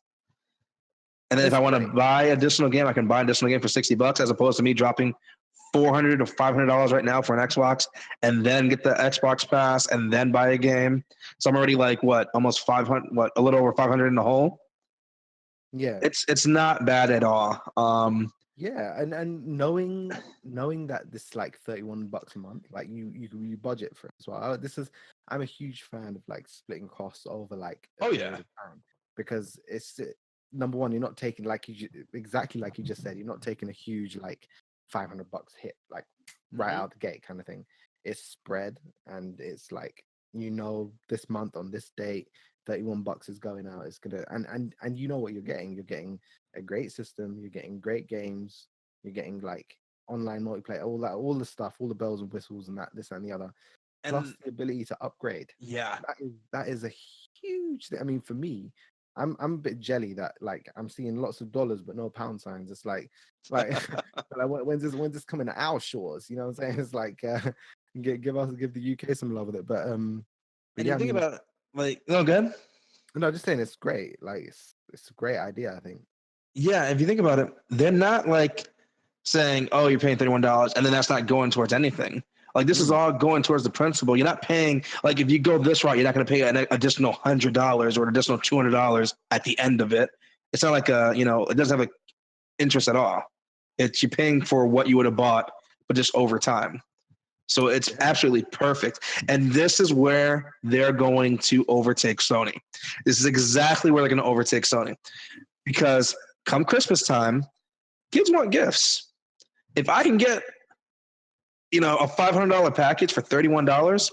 Speaker 2: And then if
Speaker 1: It's
Speaker 2: I want to
Speaker 1: great.
Speaker 2: buy additional game, I can buy additional game for $60, as opposed to me dropping $400 to $500 right now for an Xbox, and then get the Xbox Pass, and then buy a game. So I'm already like what, almost 500, what, a little over 500 in the hole.
Speaker 1: Yeah.
Speaker 2: It's not bad at all.
Speaker 1: Yeah, and knowing that this is like $31 a month, like you budget for it as well. I'm a huge fan of like splitting costs over like a
Speaker 2: Oh
Speaker 1: period
Speaker 2: yeah.
Speaker 1: of time, because it's number one, you're not taking, like exactly like you just said, you're not taking a huge like $500 hit like right
Speaker 2: Mm-hmm.
Speaker 1: out the gate kind of thing. It's spread, and it's like, this month on this date, $31 is going out. It's gonna, and you know what you're getting. You're getting a great system, you're getting great games, you're getting like online multiplayer, all the stuff, all the bells and whistles, and that, this and the other, plus
Speaker 2: And
Speaker 1: the ability to upgrade.
Speaker 2: yeah,
Speaker 1: That is a huge thing. I mean, for me, I'm a bit jelly that like I'm seeing lots of dollars but no pound signs. It's like like when's this coming to our shores? You know what I'm saying? It's like give the UK some love with it. But
Speaker 2: and
Speaker 1: yeah,
Speaker 2: you
Speaker 1: I
Speaker 2: think
Speaker 1: mean,
Speaker 2: about like, no good.
Speaker 1: no, just saying it's great. Like it's a great idea, I think.
Speaker 2: Yeah, if you think about it, they're not like saying, "Oh, you're paying $31," and then that's not going towards anything. Like, this is
Speaker 1: Mm,
Speaker 2: all going towards the principal. You're not paying, like, if you go this route, you're not going to pay an additional $100 or an additional $200 at the end of it. It's not like it doesn't have an interest at all. It's you're paying for what you would have bought, but just over time. So it's
Speaker 1: yeah.
Speaker 2: absolutely perfect. And this is where they're going to overtake Sony. This is exactly where they're going to overtake Sony, because come Christmas time, kids want gifts. If I can get, a $500 package for $31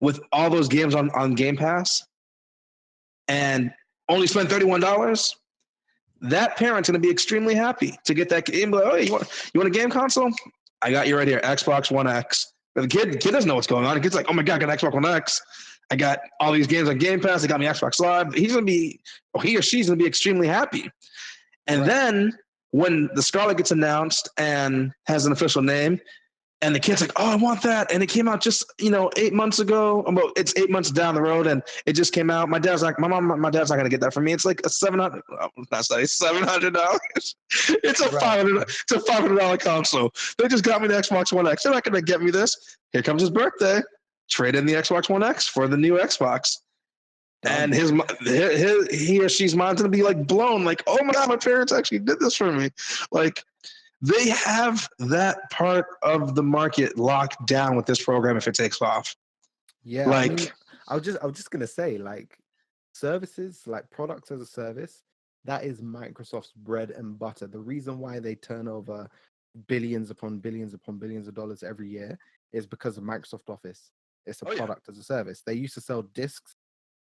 Speaker 2: with all those games on Game Pass and only spend $31, that parent's going to be extremely happy to get that game. Like, oh, you want a game console? I got you right here, Xbox One X. But the kid doesn't know what's going on. The kid's like, oh my God, I got Xbox One X. I got all these games on Game Pass. They got me Xbox Live. He or she's going to be extremely happy. And
Speaker 1: Right.
Speaker 2: then when the Scarlet gets announced and has an official name, and the kid's like, "Oh, I want that," and it came out just 8 months ago. Well, it's 8 months down the road, and it just came out. My dad's like, my dad's not gonna get that for me. It's like a $700, not $700. It's a
Speaker 1: Right.
Speaker 2: 500. It's a $500 console. They just got me the Xbox One X. They're not gonna get me this. Here comes his birthday. Trade in the Xbox One X for the new Xbox. And
Speaker 1: Done.
Speaker 2: he or she's mind's gonna be like blown, like, oh my God, my parents actually did this for me. Like, they have that part of the market locked down with this program if it takes off.
Speaker 1: Yeah, I mean,
Speaker 2: Like,
Speaker 1: I was just gonna say, like, services, like products as a service, that is Microsoft's bread and butter. The reason why they turn over billions upon billions upon billions of dollars every year is because of Microsoft Office. It's a
Speaker 2: oh yeah,
Speaker 1: product as a service. They used to sell discs,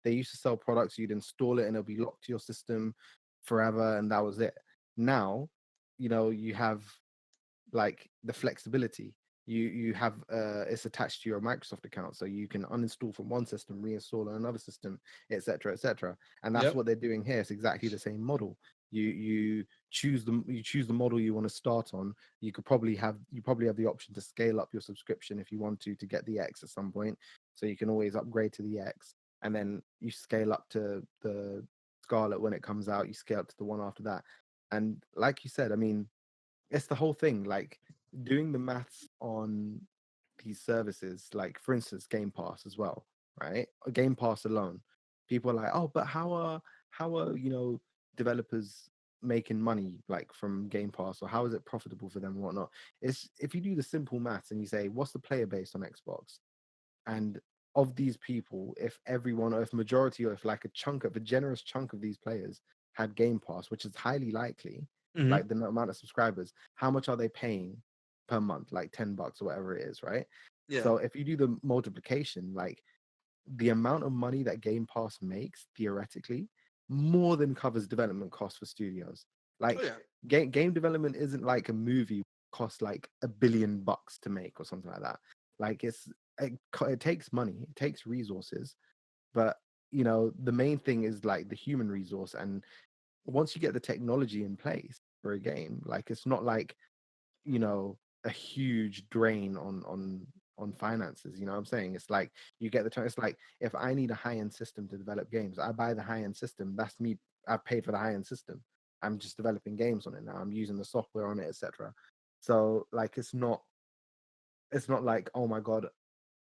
Speaker 1: they used to sell products, you'd install it and it'll be locked to your system forever, and that was it. Now, you have like the flexibility. You have it's attached to your Microsoft account, so you can uninstall from one system, reinstall on another system, etc., etc. And that's
Speaker 2: yep,
Speaker 1: what they're doing here. It's exactly the same model. You choose the model you want to start on. You probably have the option to scale up your subscription if you want to get the X at some point, so you can always upgrade to the X, and then you scale up to the Scarlet when it comes out. You scale up to the one after that, and like you said, I mean, it's the whole thing, like doing the maths on these services, like for instance Game Pass as well, right? Game Pass alone, people are like, oh, but how are developers making money like from Game Pass, or how is it profitable for them and whatnot? It's, if you do the simple maths and you say what's the player base on Xbox, and of these people, if everyone, or if majority, or if like a generous chunk of these players had Game Pass, which is highly likely,
Speaker 2: mm-hmm.
Speaker 1: like the amount of subscribers, how much are they paying per month? Like $10 or whatever it is, right?
Speaker 2: Yeah.
Speaker 1: So if you do the multiplication, like the amount of money that Game Pass makes theoretically more than covers development costs for studios.
Speaker 2: Oh
Speaker 1: Like
Speaker 2: yeah.
Speaker 1: game development isn't like a movie costs like $1 billion to make or something like that. Like it takes money, it takes resources, but the main thing is like the human resource. And once you get the technology in place for a game, like it's not like you know a huge drain on finances. You know what I'm saying? It's like you get the time. It's like if I need a high-end system to develop games, I buy the high-end system. That's me. I've paid for the high-end system. I'm just developing games on it now. I'm using the software on it, etc. So like it's not like, oh my god,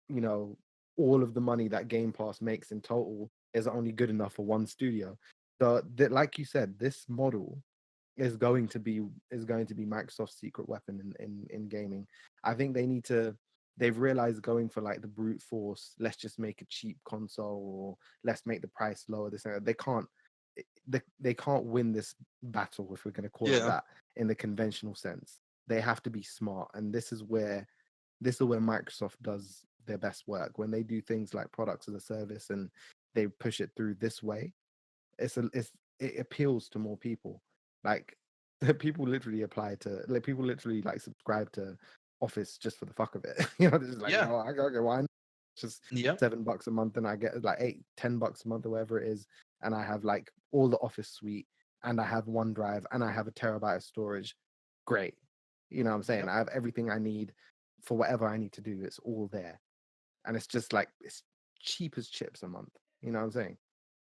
Speaker 1: you know all of the money that Game Pass makes in total is only good enough for one studio. So that, like you said, this model is going to be Microsoft's secret weapon in gaming. I think they've realized going for like the brute force, let's just make a cheap console, or let's make the price lower. They can't win this battle, if we're going to call it
Speaker 2: Yeah.
Speaker 1: that, in the conventional sense. They have to be smart, and this is where Microsoft does their best work, when they do things like products as a service and they push it through this way. It appeals to more people. Like people literally people literally like subscribe to Office just for the fuck of it. They're just like,
Speaker 2: Yeah.
Speaker 1: I gotta get one. It's just
Speaker 2: Yep.
Speaker 1: $7 a month, and I get like 8, $10 a month or whatever it is, and I have like all the Office suite, and I have OneDrive, and I have a terabyte of storage. Great. You know what I'm saying?
Speaker 2: Yep.
Speaker 1: I have everything I need for whatever I need to do. It's all there. And it's just like it's cheap as chips a month. You know what I'm saying?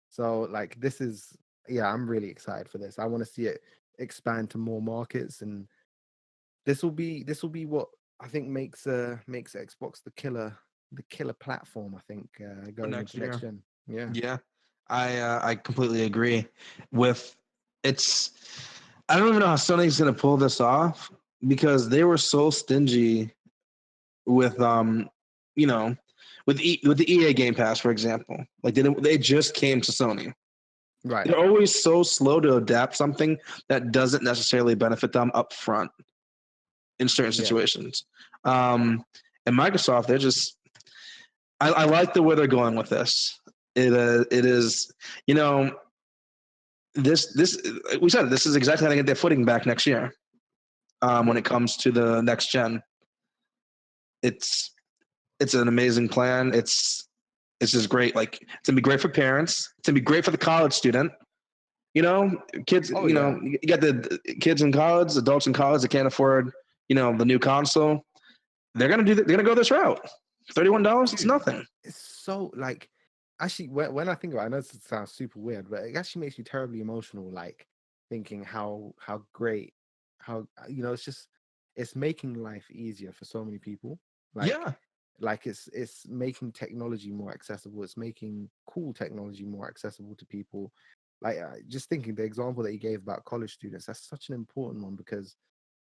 Speaker 1: So like this is yeah, I'm really excited for this. I want to see it expand to more markets, and this will be what I think makes Xbox the killer platform, I think,
Speaker 2: For
Speaker 1: going
Speaker 2: next
Speaker 1: into next
Speaker 2: year.
Speaker 1: gen. Yeah.
Speaker 2: Yeah. I completely agree with it's I don't even know how Sony's gonna pull this off because they were so stingy with you know with the EA Game Pass, for example. Like they just came to Sony.
Speaker 1: Right.
Speaker 2: They're always so slow to adapt something that doesn't necessarily benefit them up front in certain
Speaker 1: Yeah.
Speaker 2: situations. And Microsoft, they're just I like the way they're going with this. It is you know this we said this is exactly how they get their footing back next year. When
Speaker 1: Yeah.
Speaker 2: it comes to the next gen, it's it's an amazing plan. It's just great. Like it's gonna be great for parents. It's gonna be great for the college student. You know, kids.
Speaker 1: Oh
Speaker 2: You
Speaker 1: yeah.
Speaker 2: know, you got the kids in college, adults in college that can't afford the new console. They're gonna go this route. $31, it's
Speaker 1: Dude,
Speaker 2: nothing.
Speaker 1: it's so like actually when I think about it, I know this sounds super weird, but it actually makes me terribly emotional, like thinking how great, how it's making life easier for so many people. Like
Speaker 2: Yeah,
Speaker 1: it's making technology more accessible. It's making cool technology more accessible to people. Like just thinking the example that you gave about college students, that's such an important one, because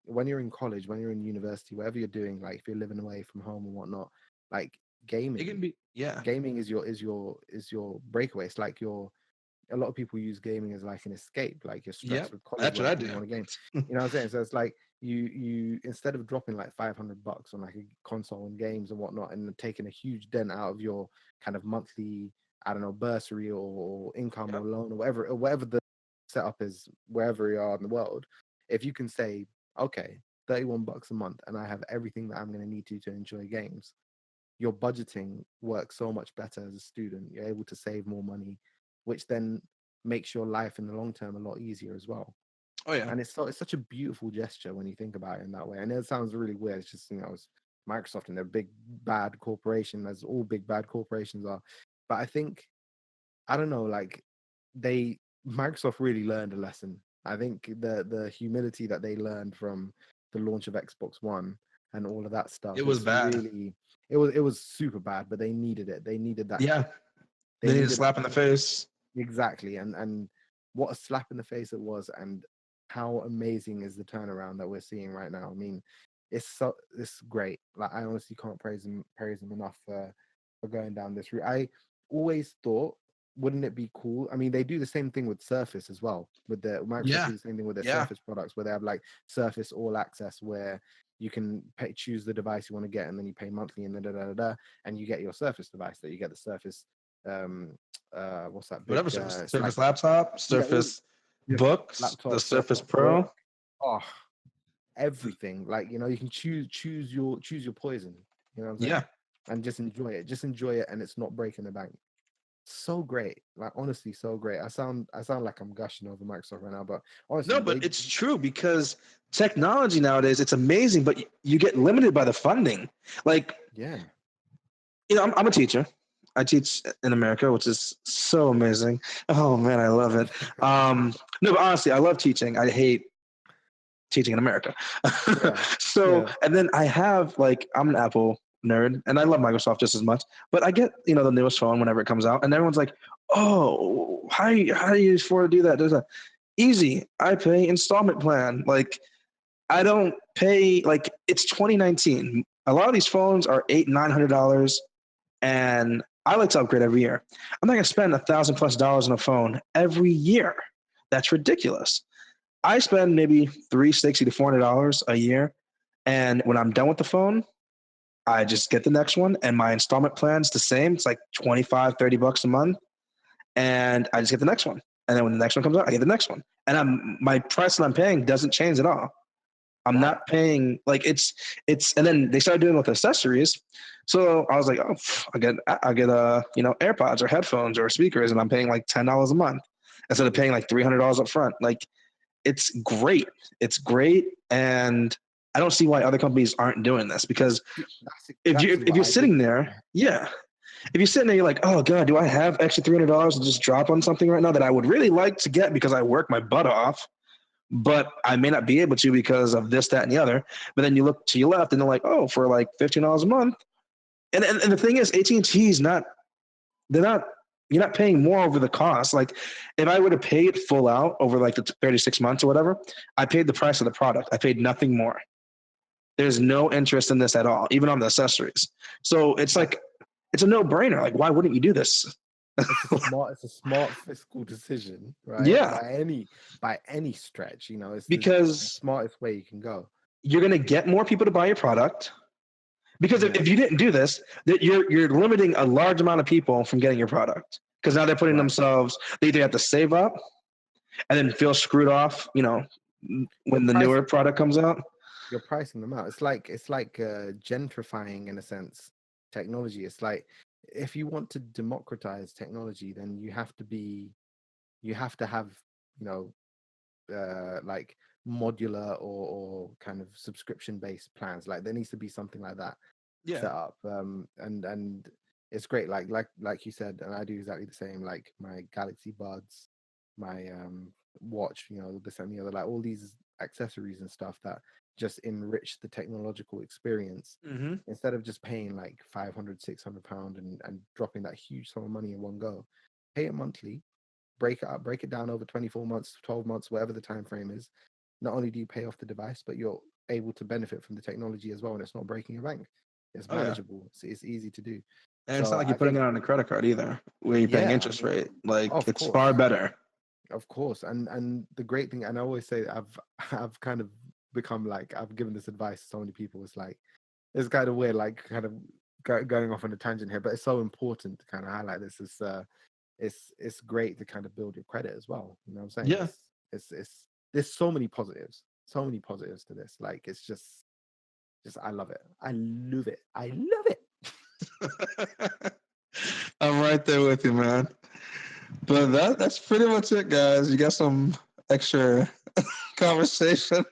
Speaker 1: when you're in college, when you're in university, whatever you're doing, like if you're living away from home and whatnot, like
Speaker 2: it
Speaker 1: gaming,
Speaker 2: can be. Yeah,
Speaker 1: gaming is your breakaway. It's like a lot of people use gaming as like an escape, like you're
Speaker 2: yeah.
Speaker 1: stressed with college
Speaker 2: That's what I
Speaker 1: work and you
Speaker 2: do.
Speaker 1: want a game. You know what I'm saying? So it's like you instead of dropping like $500 on like a console and games and whatnot, and taking a huge dent out of your kind of monthly, I don't know, bursary or income
Speaker 2: Yep.
Speaker 1: or loan or whatever the setup is wherever you are in the world, if you can say, okay, $31 a month, and I have everything that I'm going to need to enjoy games, your budgeting works so much better as a student. You're able to save more money, which then makes your life in the long term a lot easier as well.
Speaker 2: Oh yeah.
Speaker 1: And it's such a beautiful gesture when you think about it in that way. And it sounds really weird. It's just it's Microsoft and their big bad corporation, as all big bad corporations are. But I think, I don't know, like they Microsoft really learned a lesson. I think the humility that they learned from the launch of Xbox One and all of that
Speaker 2: It
Speaker 1: stuff
Speaker 2: was
Speaker 1: is
Speaker 2: bad.
Speaker 1: really, it was super bad, but they needed it. They needed that.
Speaker 2: Yeah,
Speaker 1: They
Speaker 2: they need a
Speaker 1: needed
Speaker 2: slap in the face.
Speaker 1: exactly, and what a slap in the face it was, and how amazing is the turnaround that we're seeing right now. I mean, it's great. Like I honestly can't praise them enough for going down this route. I always thought, wouldn't it be cool? I mean, they do the same thing with Surface as well. With the Microsoft
Speaker 2: Yeah,
Speaker 1: do the same thing with their
Speaker 2: yeah,
Speaker 1: Surface products, where they have like Surface All Access, where you can choose the device you want to get, and then you pay monthly, and and you get your Surface device. That you get the Surface, um, what's that
Speaker 2: Whatever
Speaker 1: big?
Speaker 2: Surface,
Speaker 1: It's like
Speaker 2: Surface laptop,
Speaker 1: yeah,
Speaker 2: Surface
Speaker 1: your
Speaker 2: books, the
Speaker 1: laptop,
Speaker 2: Surface
Speaker 1: Surface
Speaker 2: Pro.
Speaker 1: book. Oh, everything. Like you can choose your poison. You know what I'm saying?
Speaker 2: Yeah.
Speaker 1: And just enjoy it. Just enjoy it, and it's not breaking the bank. So great, like honestly, so great. I sound like I'm gushing over Microsoft right now, but
Speaker 2: No,
Speaker 1: honestly,
Speaker 2: but it's true because technology nowadays, it's amazing, but you get limited by the funding. Like,
Speaker 1: yeah,
Speaker 2: I'm a teacher. I teach in America, which is so amazing. Oh man, I love it. No, but honestly, I love teaching. I hate teaching in America.
Speaker 1: yeah,
Speaker 2: So,
Speaker 1: yeah.
Speaker 2: and then I have like, I'm an Apple nerd and I love Microsoft just as much, but I get, the newest phone whenever it comes out and everyone's like, oh, how do you afford to do that? There's a easy, I pay installment plan. Like I don't pay, like it's 2019. A lot of these phones are $800-900 and I like to upgrade every year. I'm not gonna spend $1,000+ on a phone every year. That's ridiculous. I spend maybe $360 to $400 a year, and when I'm done with the phone, I just get the next one, and my installment plan's the same. It's like 25-30 bucks a month, and I just get the next one. And then when the next one comes out, I get the next one, and my price that I'm paying doesn't change at all. I'm
Speaker 1: Wow.
Speaker 2: not paying like it's and then they started doing it with accessories. So I was like, oh, I get AirPods or headphones or speakers, and I'm paying like $10 a month instead of paying like $300 up front. Like it's great. It's great, and I don't see why other companies aren't doing this because
Speaker 1: That's
Speaker 2: if you
Speaker 1: exactly
Speaker 2: if
Speaker 1: what
Speaker 2: you're
Speaker 1: I did.
Speaker 2: sitting there, yeah, if you're sitting there, you're like, oh god, do I have extra $300 to just drop on something right now that I would really like to get because I work my butt off, but I may not be able to because of this, that, and the other. But then you look to your left, and they're like, oh, for like $15 a month, and the thing is, AT&T is not. They're not. You're not paying more over the cost. Like if I would have paid full out over like the 36 months or whatever, I paid the price of the product. I paid nothing more. There's no interest in this at all, even on the accessories. So it's
Speaker 1: Yeah.
Speaker 2: like it's a no-brainer. Like why wouldn't you do this?
Speaker 1: It's a smart fiscal decision, right?
Speaker 2: Yeah,
Speaker 1: By any stretch, it's the
Speaker 2: because
Speaker 1: smartest way you can go.
Speaker 2: you're gonna get more people to buy your product. Because
Speaker 1: Yeah,
Speaker 2: if you didn't do this, that you're limiting a large amount of people from getting your product. Because now they're putting
Speaker 1: right.
Speaker 2: themselves, they either have to save up and then feel screwed off,
Speaker 1: You're
Speaker 2: when the newer
Speaker 1: pricing
Speaker 2: product comes out.
Speaker 1: you're pricing them out. It's like gentrifying in a sense technology. It's like if you want to democratize technology, then you have to have you know like modular or kind of subscription based plans. Like there needs to be something like that
Speaker 2: Yeah.
Speaker 1: set up. And it's great. Like you said, and I do exactly the same. Like my Galaxy Buds, my watch, this and the other, like all these accessories and stuff that just enrich the technological experience
Speaker 2: Mm-hmm.
Speaker 1: instead of just paying like 500-600 pound and dropping that huge sum of money in one go. Pay it monthly, break it up, break it down over 24 months, 12 months, whatever the time frame is. Not only do you pay off the device, but you're able to benefit from the technology as well, and it's not breaking your bank. It's
Speaker 2: Oh yeah.
Speaker 1: manageable. It's easy to do.
Speaker 2: And it's not
Speaker 1: So
Speaker 2: like you're
Speaker 1: I
Speaker 2: putting it
Speaker 1: think,
Speaker 2: on a credit card either, where you're paying
Speaker 1: yeah,
Speaker 2: interest rate. Like
Speaker 1: of
Speaker 2: it's far
Speaker 1: course,
Speaker 2: better.
Speaker 1: of course. And the great thing, and I always say that I've kind of become like I've given this advice to so many people. It's like it's kind of weird, like kind of going off on a tangent here, but it's so important to kind of highlight this. It's great to kind of build your credit as well. You know what I'm saying?
Speaker 2: Yeah.
Speaker 1: It's there's so many positives to this. Like it's just I love it. I love it. I love it.
Speaker 2: I'm right there with you, man. But that's pretty much it, guys. You got some extra conversation.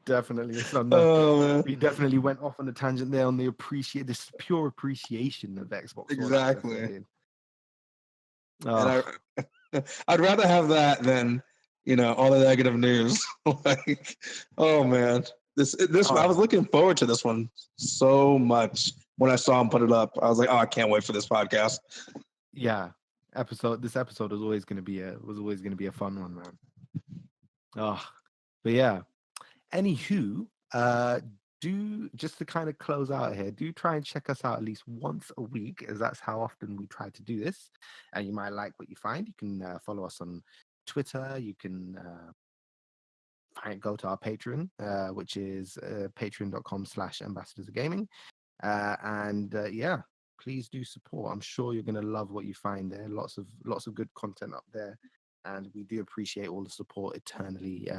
Speaker 1: Definitely. It's on the
Speaker 2: Oh man.
Speaker 1: We definitely went off on a tangent there on this pure appreciation of Xbox All Access
Speaker 2: Exactly.
Speaker 1: indeed.
Speaker 2: And
Speaker 1: Oh,
Speaker 2: I'd rather have that than all the negative news. Like, oh man, this I was
Speaker 1: oh
Speaker 2: looking forward to this one so much when I saw him put it up. I was like, oh, I can't wait for this podcast.
Speaker 1: yeah. This episode was always gonna be a fun one, man. Oh, but yeah. Anywho, do just to kind of close out here, do try and check us out at least once a week, as that's how often we try to do this. And you might like what you find. You can follow us on Twitter. You can go to our Patreon, which is patreon.com/ambassadors of gaming. And yeah, please do support. I'm sure you're going to love what you find there. Lots of good content up there, and we do appreciate all the support eternally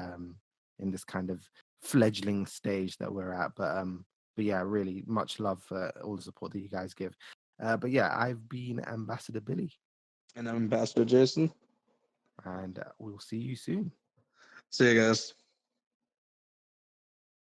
Speaker 1: in this kind of fledgling stage that we're at. But yeah, really much love for all the support that you guys give. But yeah, I've been Ambassador Billy,
Speaker 2: And I'm Ambassador Jason.
Speaker 1: and we'll see you soon.
Speaker 2: See you guys.